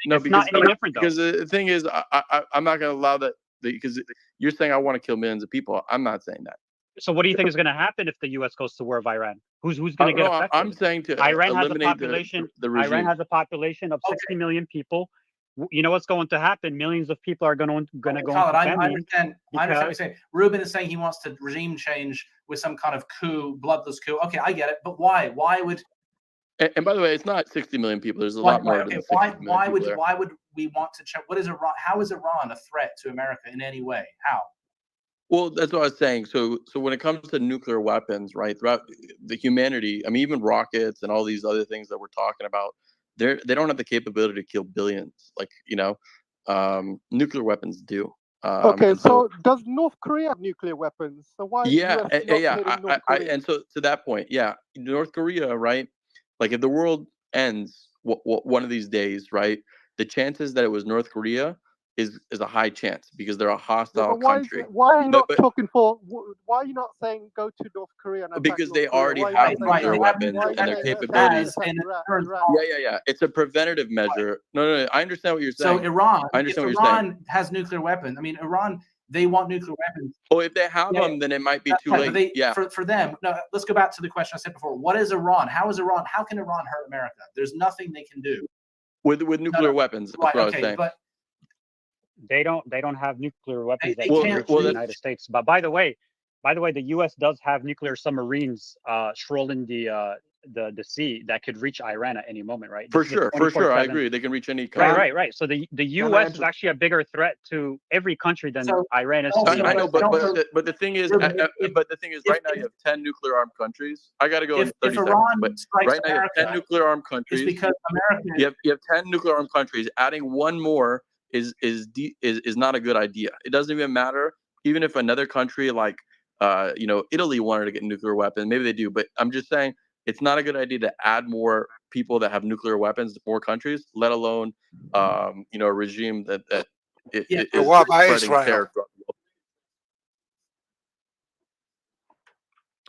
No, it's not any different though. Because the thing is, I'm not going to allow that because you're saying I want to kill millions of people. I'm not saying that. So what do you think is going to happen if the U.S. goes to war with Iran? Who's going to get affected? I'm saying to Iran has a eliminate population. the regime. Iran has a population of 60 million people. You know what's going to happen? Millions of people are going to go into famine. I understand what you're saying. Ruben is saying he wants to regime change with some kind of coup, bloodless coup. Okay, I get it. But why? Why would And by the way, it's not 60 million people. There's a Why, lot more okay, than 60 million people there. why would we want to check? What is Iran? How is Iran a threat to America in any way? How? Well, that's what I was saying. So when it comes to nuclear weapons, right, throughout the humanity, I mean, even rockets and all these other things that we're talking about, they don't have the capability to kill billions. Like, nuclear weapons do. Okay, And so does North Korea have nuclear weapons? So why is yeah, US not yeah. hitting North Korea? And so to that point, yeah, North Korea, right? Like, if the world ends one of these days, right, the chances that it was North Korea is a high chance because they're a Yeah, hostile but why country. are you not But talking for? Why are you not saying go to North Korea and attack because North they Korea? already Why are you not have saying nuclear They have weapons why are nuclear you and their saying weapons attack capabilities. as an Iran? Yeah. It's a preventative measure. No. I understand what you're So saying. Iran, I if understand what you're saying. Iran has nuclear weapons, I mean, Iran, they want nuclear weapons. Oh, if they have Yeah, them, then it might be that's too right. late. But Yeah. for them, no. Let's go back to the question I said before. What is Iran? How can Iran hurt America? There's nothing they can do With nuclear weapons. That's Right? what I was Okay, saying. but They don't have nuclear weapons that they can can't reach well, the do. United States. But by the way, the U.S. does have nuclear submarines strolling the sea that could reach Iran at any moment, right? For This is a sure. I 24/7. agree. They can reach any country. Right. So the Can I U.S. is inter- actually a bigger threat to every country than So Iran is to the also, I know, United but States. but the thing is, right now you have 10 nuclear armed countries. I got to go in 30 if seconds. Iran But strikes right now you have 10 America, nuclear armed it's countries. because America. You have 10 nuclear armed countries. Adding one more is not a good idea. It doesn't even matter. Even if another country like Italy wanted to get nuclear weapons, maybe they do. But I'm just saying it's not a good idea to add more people that have nuclear weapons to more countries, let alone a regime that Yeah, is What about spreading Israel? terror throughout the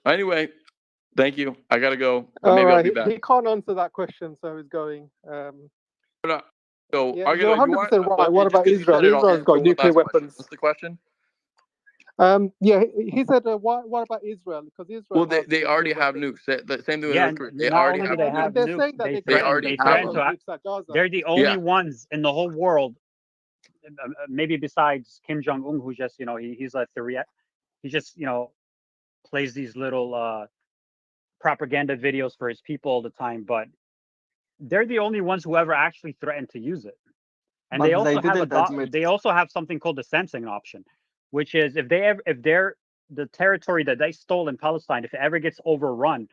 world. Anyway, thank you. I gotta go, but All maybe I'll right, be back. he can't answer that question, so he's going. So Yeah, I you're gotta. You want? 100% right. What Just about 'cause you Israel? said it, I'll Israel's answer got one nuclear last question. weapons. What's the question? Yeah, he said, what about Israel? Because Israel Well, has they nuclear already have weapons. nukes. The same thing with Yeah, North Korea. and They not already only do have they And nukes. have they're nukes, saying that they they threaten have to. nukes at Gaza. They're the only ones in the whole world, maybe besides Kim Jong Un, who just he's like he just plays these little propaganda videos for his people all the time, but they're the only ones who ever actually threatened to use it. And But they didn't admit. they also have something called the sensing option, which is if the territory that they stole in Palestine, if it ever gets overrun,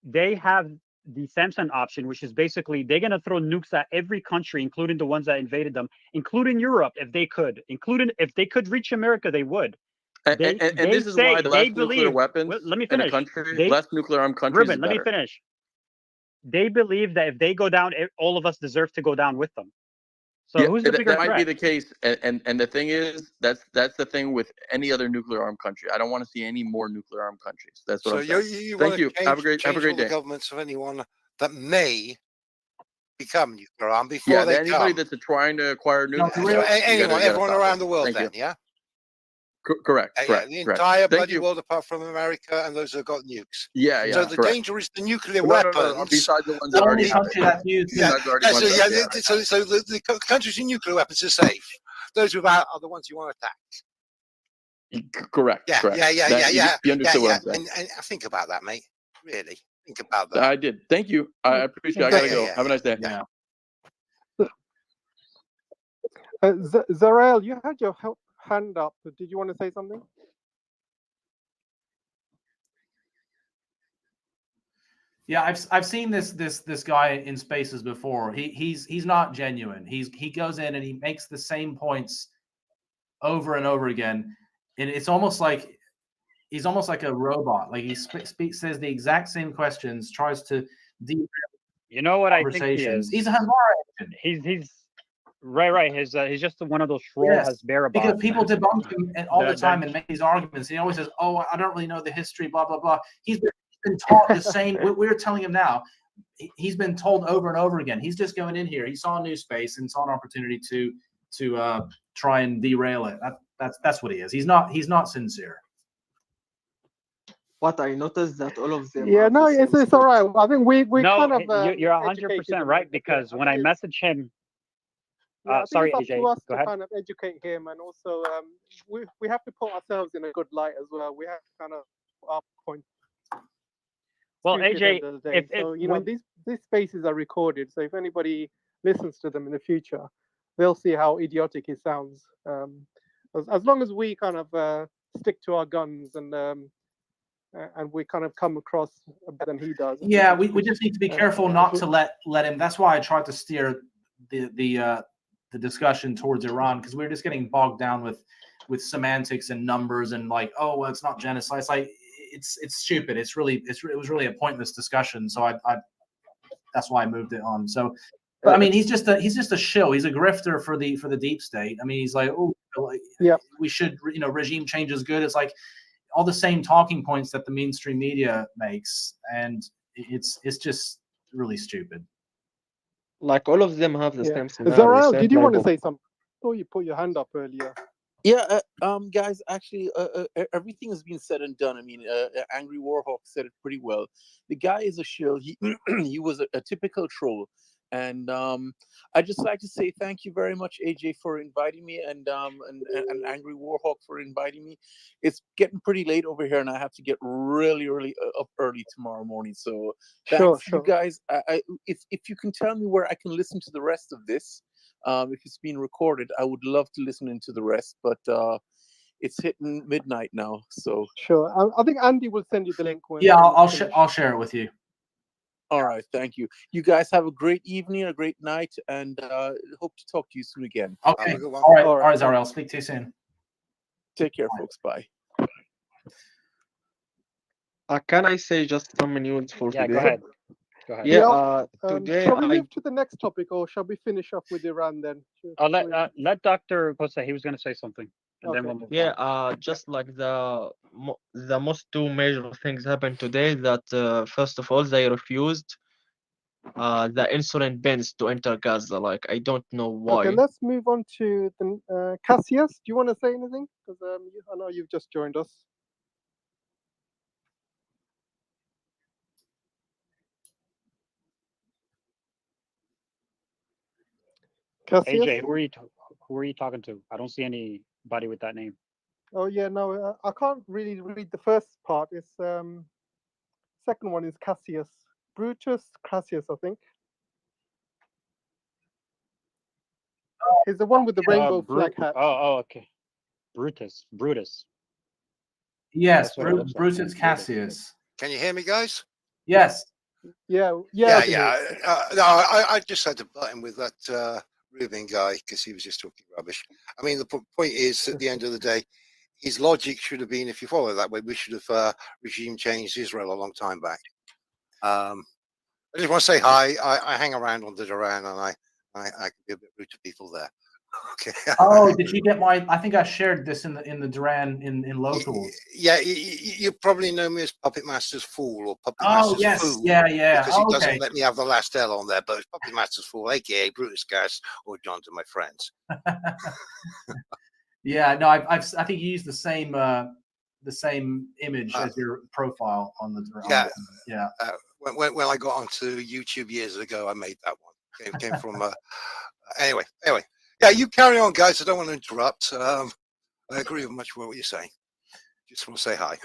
they have the Samson option, which is basically they're going to throw nukes at every country, including the ones that invaded them, including Europe, if they could, including if they could reach America, they would. And this is why the less nuclear weapons Let me in a finish. country, less nuclear armed countries Ruben, is let me better. finish. They believe that if they go down, all of us deserve to go down with them. So who's the bigger that might be threat? the case. And the thing is, that's the thing with any other nuclear armed country. I don't want to see any more nuclear armed countries. That's what I'm saying. You Thank want you. to Have a great all day. the governments of anyone that may become nuclear armed before Yeah, they anybody come. that's trying to acquire nukes. So anyone, everyone around the world, Thank then, you. yeah. Correct. Yeah, the entire Thank bloody you. world apart from America and those that got nukes. Yeah. So the danger is the nuclear No, weapons. besides the ones The that already only have country it. that's used. Yeah, Besides so the countries with nuclear weapons are safe. Those without are the ones you want to attack. Correct. Yeah. You understood what I'm saying. And think about that, mate. Really, think about that. I did. Thank you. I appreciate it. I gotta go. Have a nice day. Yeah. Zarael, you had your hand up. Did you want to say something? Yeah, I've seen this guy in spaces before. He's not genuine. He goes in and he makes the same points over and over again, and it's almost like he's almost like a robot. Like he says the exact same questions, tries to You know what I think he conversations. is? He's a Hazara agent. He's right. He's just one of those troll Yes, Hasbara because bots. people debunk him all the time and make these arguments. He always says, "Oh, I don't really know the history." Blah blah blah. He's been taught the same. We're telling him now. He's been told over and over again. He's just going in here. He saw a new space and saw an opportunity to try and derail it. That's what he is. He's not sincere. What I noticed that all of them. Yeah, no, it's all right. I think we no, kind of you're 100% right, because when I message him, yeah, sorry, it's up AJ, to us go to ahead. kind of educate him, and also we have to put ourselves in a good light as well. We have to kind of our point. Well, stupid AJ, at the end of the day. if So you know when these spaces are recorded. So if anybody listens to them in the future, they'll see how idiotic it sounds. As long as we kind of stick to our guns and we kind of come across better than he does. Yeah, we just need to be careful not as to let him. That's why I tried to steer the discussion towards Iran, because we're just getting bogged down with semantics and numbers and like, oh well, it's not genocide. It's like it's stupid. It was really a pointless discussion. So I that's why I moved it on. So, but I mean, he's just a shill. He's a grifter for the deep state. I mean, he's like, oh, yeah, we should, regime change is good. It's like all the same talking points that the mainstream media makes, and it's just really stupid. Like all of them have the same scenario. Zoral, same did you want to playbook. say something? I saw you put your hand up earlier. Yeah, guys, actually, everything has been said and done. I mean, Angry Warhawk said it pretty well. The guy is a shill. He he was a typical troll, and I'd just like to say thank you very much, AJ, for inviting me, and Angry Warhawk for inviting me. It's getting pretty late over here, and I have to get really up early tomorrow morning. So thanks, you guys. If you can tell me where I can listen to the rest of this. If it's being recorded, I would love to listen into the rest, but it's hitting midnight now, so sure. I think Andy will send you the link. Yeah, I'll share it with you. All right, thank you. You guys have a great evening, a great night, and hope to talk to you soon again. Okay. All right, Zariel. Speak to you soon. Take care, folks. Bye. Can I say just some news for today? Go ahead. Yeah. Today shall we move to the next topic, or shall we finish off with Iran then? I'll let Dr. Jose. He was going to say something, and then we'll move on. Just like the most two major things happened today. That first of all, they refused the insulin bins to enter Gaza. Like, I don't know why. Okay, let's move on to the Cassius. Do you want to say anything? Because I know you've just joined us. Cassius? AJ, who are you talking to? I don't see anybody with that name. Oh yeah, no, I can't really read the first part. It's second one is Cassius, Brutus Cassius, I think. He's the one with the rainbow flag hat. Oh, okay. Brutus. Yes, Brutus Cassius. Can you hear me, guys? Yes. Yeah. No, I just had to butt in with that Rubin guy because he was just talking rubbish. I mean, the point is, at the end of the day, his logic should have been, if you follow that way, we should have regime changed Israel a long time back. I just want to say hi. I hang around on the Duran, and I can be a bit rude to people there. Okay. Oh, did you get my? I think I shared this in the Duran in locals. Yeah, you probably know me as Puppet Master's Fool or Puppet Master's Fool. Yeah. Because he doesn't let me have the last L on there, but it's Puppet Master's Fool, aka Brutus Gas or John to my friends. Yeah, no, I think you used the same image as your profile on the Duran. Yeah. When I got onto YouTube years ago, I made that one. It came from anyway. Yeah, you carry on, guys. I don't want to interrupt. I agree with much of what you're saying. Just want to say hi.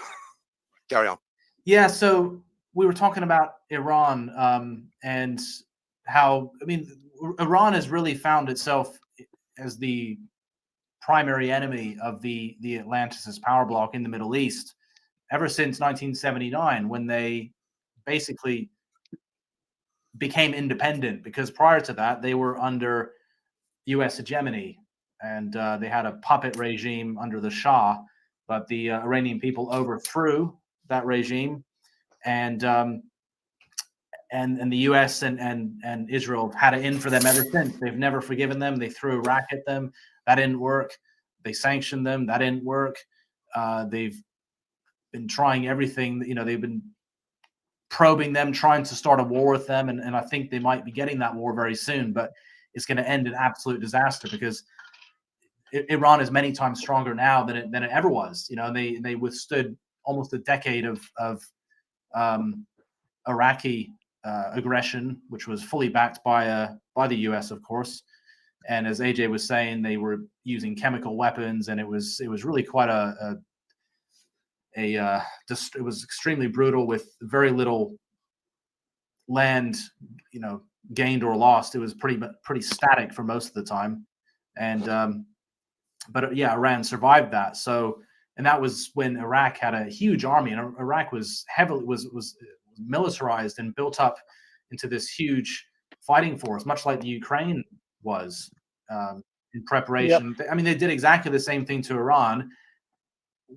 Carry on. Yeah, so we were talking about Iran and how, I mean, Iran has really found itself as the primary enemy of the Atlanticist power bloc in the Middle East ever since 1979, when they basically became independent, because prior to that, they were under U.S. hegemony, and they had a puppet regime under the Shah, but the Iranian people overthrew that regime, and the U.S. and Israel had it in for them ever since. They've never forgiven them. They threw Iraq at them. That didn't work. They sanctioned them. That didn't work. They've been trying everything. They've been probing them, trying to start a war with them, and I think they might be getting that war very soon, but it's going to end in absolute disaster, because Iran is many times stronger now than it ever was. They withstood almost a decade of Iraqi aggression, which was fully backed by the U.S., of course. And as AJ was saying, they were using chemical weapons, and it was really quite it was extremely brutal with very little land, gained or lost. It was pretty static for most of the time, and but yeah, Iran survived that. So, and that was when Iraq had a huge army, and Iraq was heavily was militarized and built up into this huge fighting force, much like the Ukraine was in preparation. I mean, they did exactly the same thing to Iran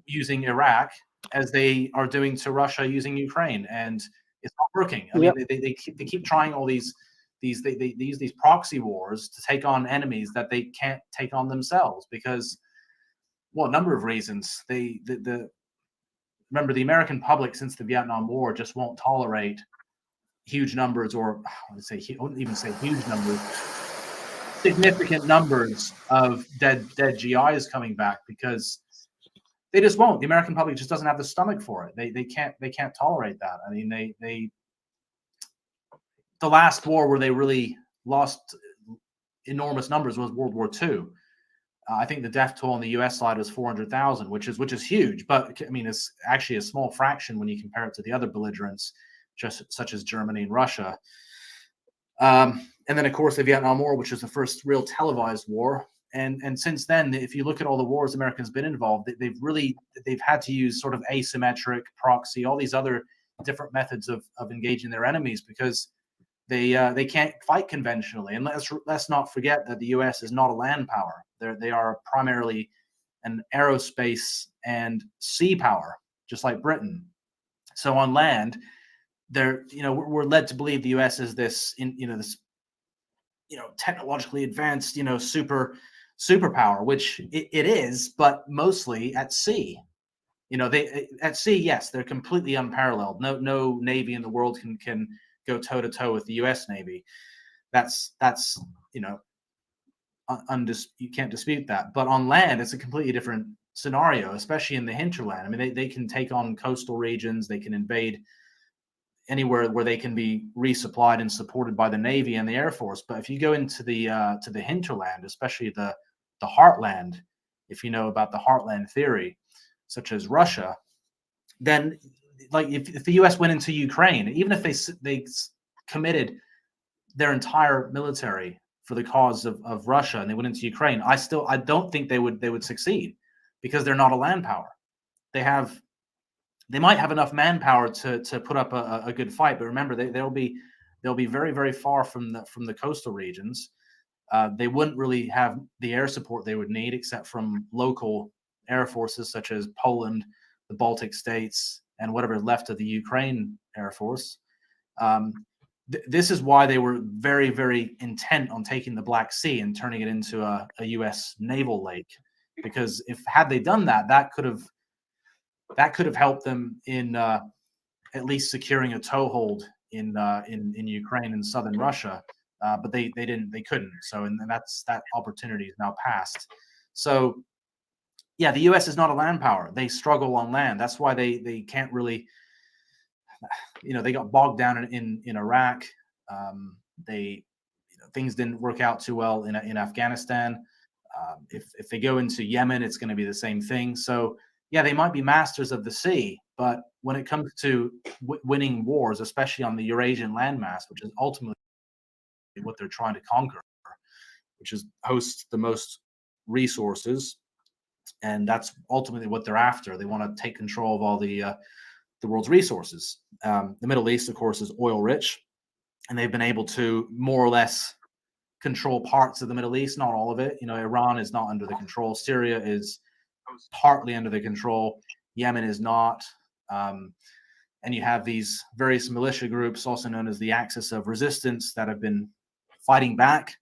using Iraq as they are doing to Russia using Ukraine, and it's not working. I mean, they keep trying all these they use these proxy wars to take on enemies that they can't take on themselves because, well, a number of reasons. Remember, the American public since the Vietnam War just won't tolerate huge numbers, or I wouldn't even say huge numbers, significant numbers of dead GIs coming back, because they just won't. The American public just doesn't have the stomach for it. They can't tolerate that. I mean, the last war where they really lost enormous numbers was World War II. I think the death toll on the U.S. side was 400,000, which is huge. But I mean, it's actually a small fraction when you compare it to the other belligerents, such as Germany and Russia. And then, of course, the Vietnam War, which was the first real televised war. And since then, if you look at all the wars America's been involved, they've had to use sort of asymmetric, proxy, all these other different methods of engaging their enemies, because they can't fight conventionally. And let's not forget that the U.S. is not a land power. They are primarily an aerospace and sea power, just like Britain. So on land, we're led to believe the U.S. is this technologically advanced, superpower, which it is, but mostly at sea. At sea, yes, they're completely unparalleled. No navy in the world can go toe to toe with the U.S. Navy. That's you can't dispute that. But on land, it's a completely different scenario, especially in the hinterland. I mean, they can take on coastal regions. They can invade anywhere where they can be resupplied and supported by the Navy and the Air Force. But if you go into the hinterland, especially the heartland, if you know about the heartland theory, such as Russia, then like if the U.S. went into Ukraine, even if they committed their entire military for the cause of Russia and they went into Ukraine, I don't think they would succeed, because they're not a land power. They might have enough manpower to put up a good fight, but remember, they'll be very, very far from the coastal regions. They wouldn't really have the air support they would need, except from local air forces such as Poland, the Baltic states, and whatever left of the Ukraine Air Force. This is why they were very, very intent on taking the Black Sea and turning it into a U.S. naval lake, because had they done that, that could have helped them in at least securing a toehold in Ukraine and southern Russia. But they couldn't. So, and that opportunity is now past. So, yeah, the U.S. is not a land power. They struggle on land. That's why they can't really, they got bogged down in Iraq. Things didn't work out too well in Afghanistan. If they go into Yemen, it's going to be the same thing. So, yeah, they might be masters of the sea, but when it comes to winning wars, especially on the Eurasian landmass, which is ultimately what they're trying to conquer, which is hosts the most resources, and that's ultimately what they're after. They want to take control of all the world's resources. The Middle East, of course, is oil rich, and they've been able to more or less control parts of the Middle East, not all of it. Iran is not under the control. Syria is partly under the control. Yemen is not. And you have these various militia groups, also known as the Axis of Resistance, that have been fighting back.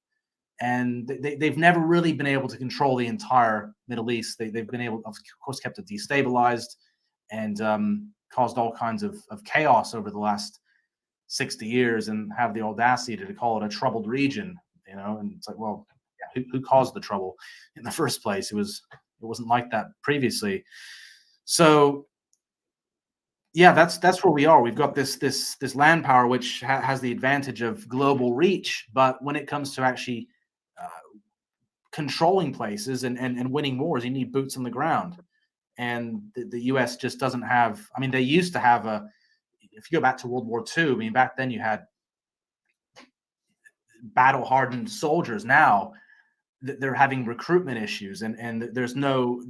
And they've never really been able to control the entire Middle East. They've been able, of course, kept it destabilized and caused all kinds of chaos over the last 60 years, and have the audacity to call it a troubled region. And it's like, well, yeah, who caused the trouble in the first place? It wasn't like that previously. So, yeah, that's where we are. We've got this land power which has the advantage of global reach, but when it comes to actually controlling places and winning wars, you need boots on the ground. And the U.S. just doesn't have. I mean, they used to have if you go back to World War II, I mean, back then you had battle-hardened soldiers. Now they're having recruitment issues, and there's no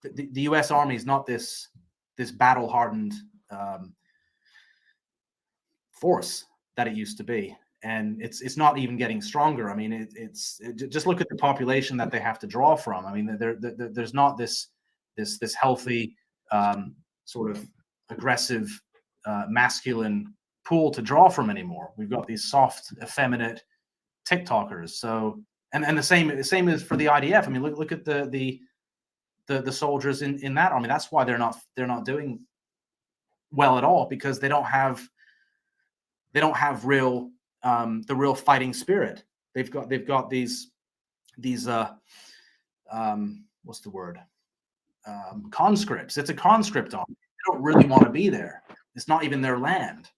the U.S. Army is not this battle-hardened force that it used to be, and it's not even getting stronger. I mean, just look at the population that they have to draw from. I mean, there's not this healthy sort of aggressive masculine pool to draw from anymore. We've got these soft, effeminate TikTokers. So and the same is for the IDF. I mean, look at the soldiers in that army. That's why they're not doing well at all, because they don't have real the real fighting spirit. They've got these what's the word, conscripts. It's a conscript army. They don't really want to be there. It's not even their land,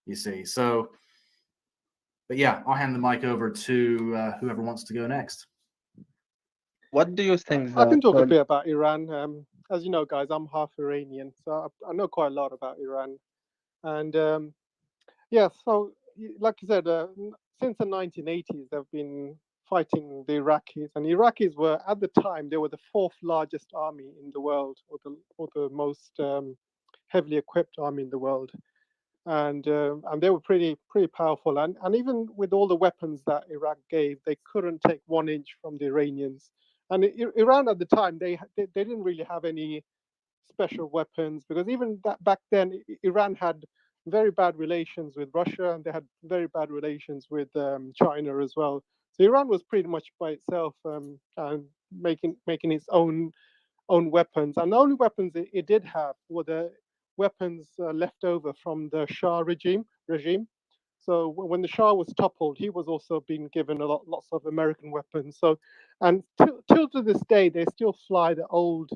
you see. So, but yeah, I'll hand the mic over to whoever wants to go next. What do you think? I can talk a bit about Iran. As you know, guys, I'm half Iranian, so I know quite a lot about Iran. And yeah, so like you said, since the 1980s, they've been fighting the Iraqis, and Iraqis were, at the time, they were the fourth largest army in the world, or the most heavily equipped army in the world, and they were pretty powerful. And even with all the weapons that Iraq gave, they couldn't take 1 inch from the Iranians. And Iran at the time, they didn't really have any special weapons, because even back then, Iran had very bad relations with Russia, and they had very bad relations with China as well. So Iran was pretty much by itself, and making its own weapons. And the only weapons it did have were the weapons left over from the Shah regime. So when the Shah was toppled, he was also being given lots of American weapons. So, and till to this day, they still fly the old,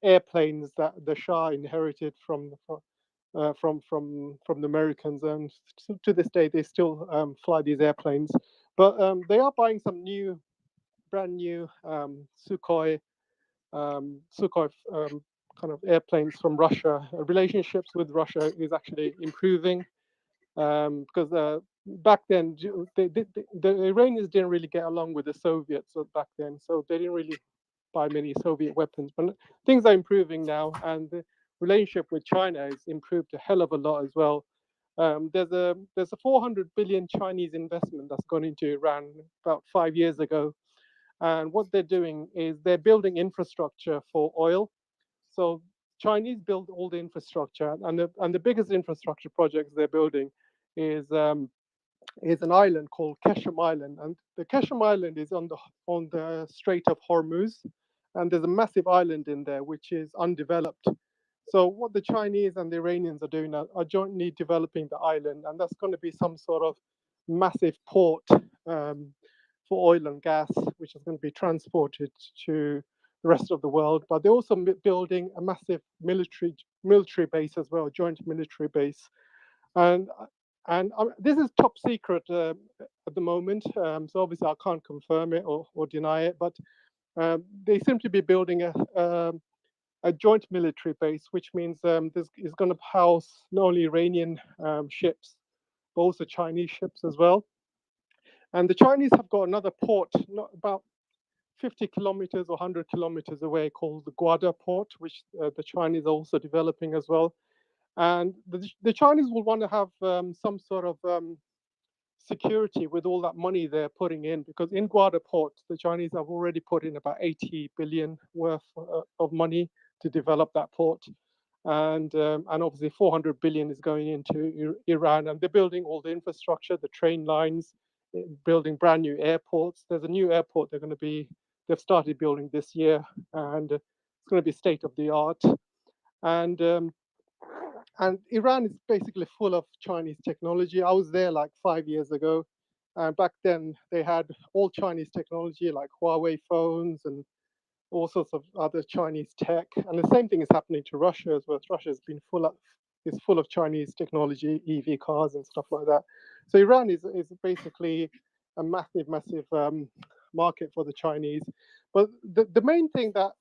airplanes that the Shah inherited from the Americans, and to this day they still fly these airplanes. But they are buying some brand new Sukhoi kind of airplanes from Russia. Relationships with Russia is actually improving, because back then the Iranians didn't really get along with the Soviets back then, so they didn't really buy many Soviet weapons. But things are improving now, and the relationship with China has improved a hell of a lot as well. There's a 400 billion Chinese investment that's gone into Iran about 5 years ago, and what they're doing is they're building infrastructure for oil. So Chinese build all the infrastructure, and the biggest infrastructure projects they're building is an island called Keshem Island, and the Keshem Island is on the Strait of Hormuz, and there's a massive island in there which is undeveloped. So what the Chinese and the Iranians are doing are jointly developing the island, and that's going to be some sort of massive port for oil and gas, which is going to be transported to the rest of the world. But they're also building a massive military base as well, joint military base, and this is top secret at the moment. So obviously I can't confirm it or deny it, but they seem to be building a joint military base, which means this is going to house not only Iranian ships, but also Chinese ships as well. And the Chinese have got another port, not about 50 kilometers or 100 kilometers away, called the Guada port, which the Chinese are also developing as well. And the Chinese will want to have some sort of security with all that money they're putting in, because in Guada port, the Chinese have already put in about 80 billion worth of money to develop that port. And obviously 400 billion is going into Iran, and they're building all the infrastructure, the train lines, building brand new airports. There's a new airport they've started building this year, and it's going to be state of the art. And Iran is basically full of Chinese technology. I was there like 5 years ago, and back then they had all Chinese technology, like Huawei phones and all sorts of other Chinese tech. And the same thing is happening to Russia as well. Russia has been full of Chinese technology, EV cars and stuff like that. So Iran is basically a massive market for the Chinese. But the main thing that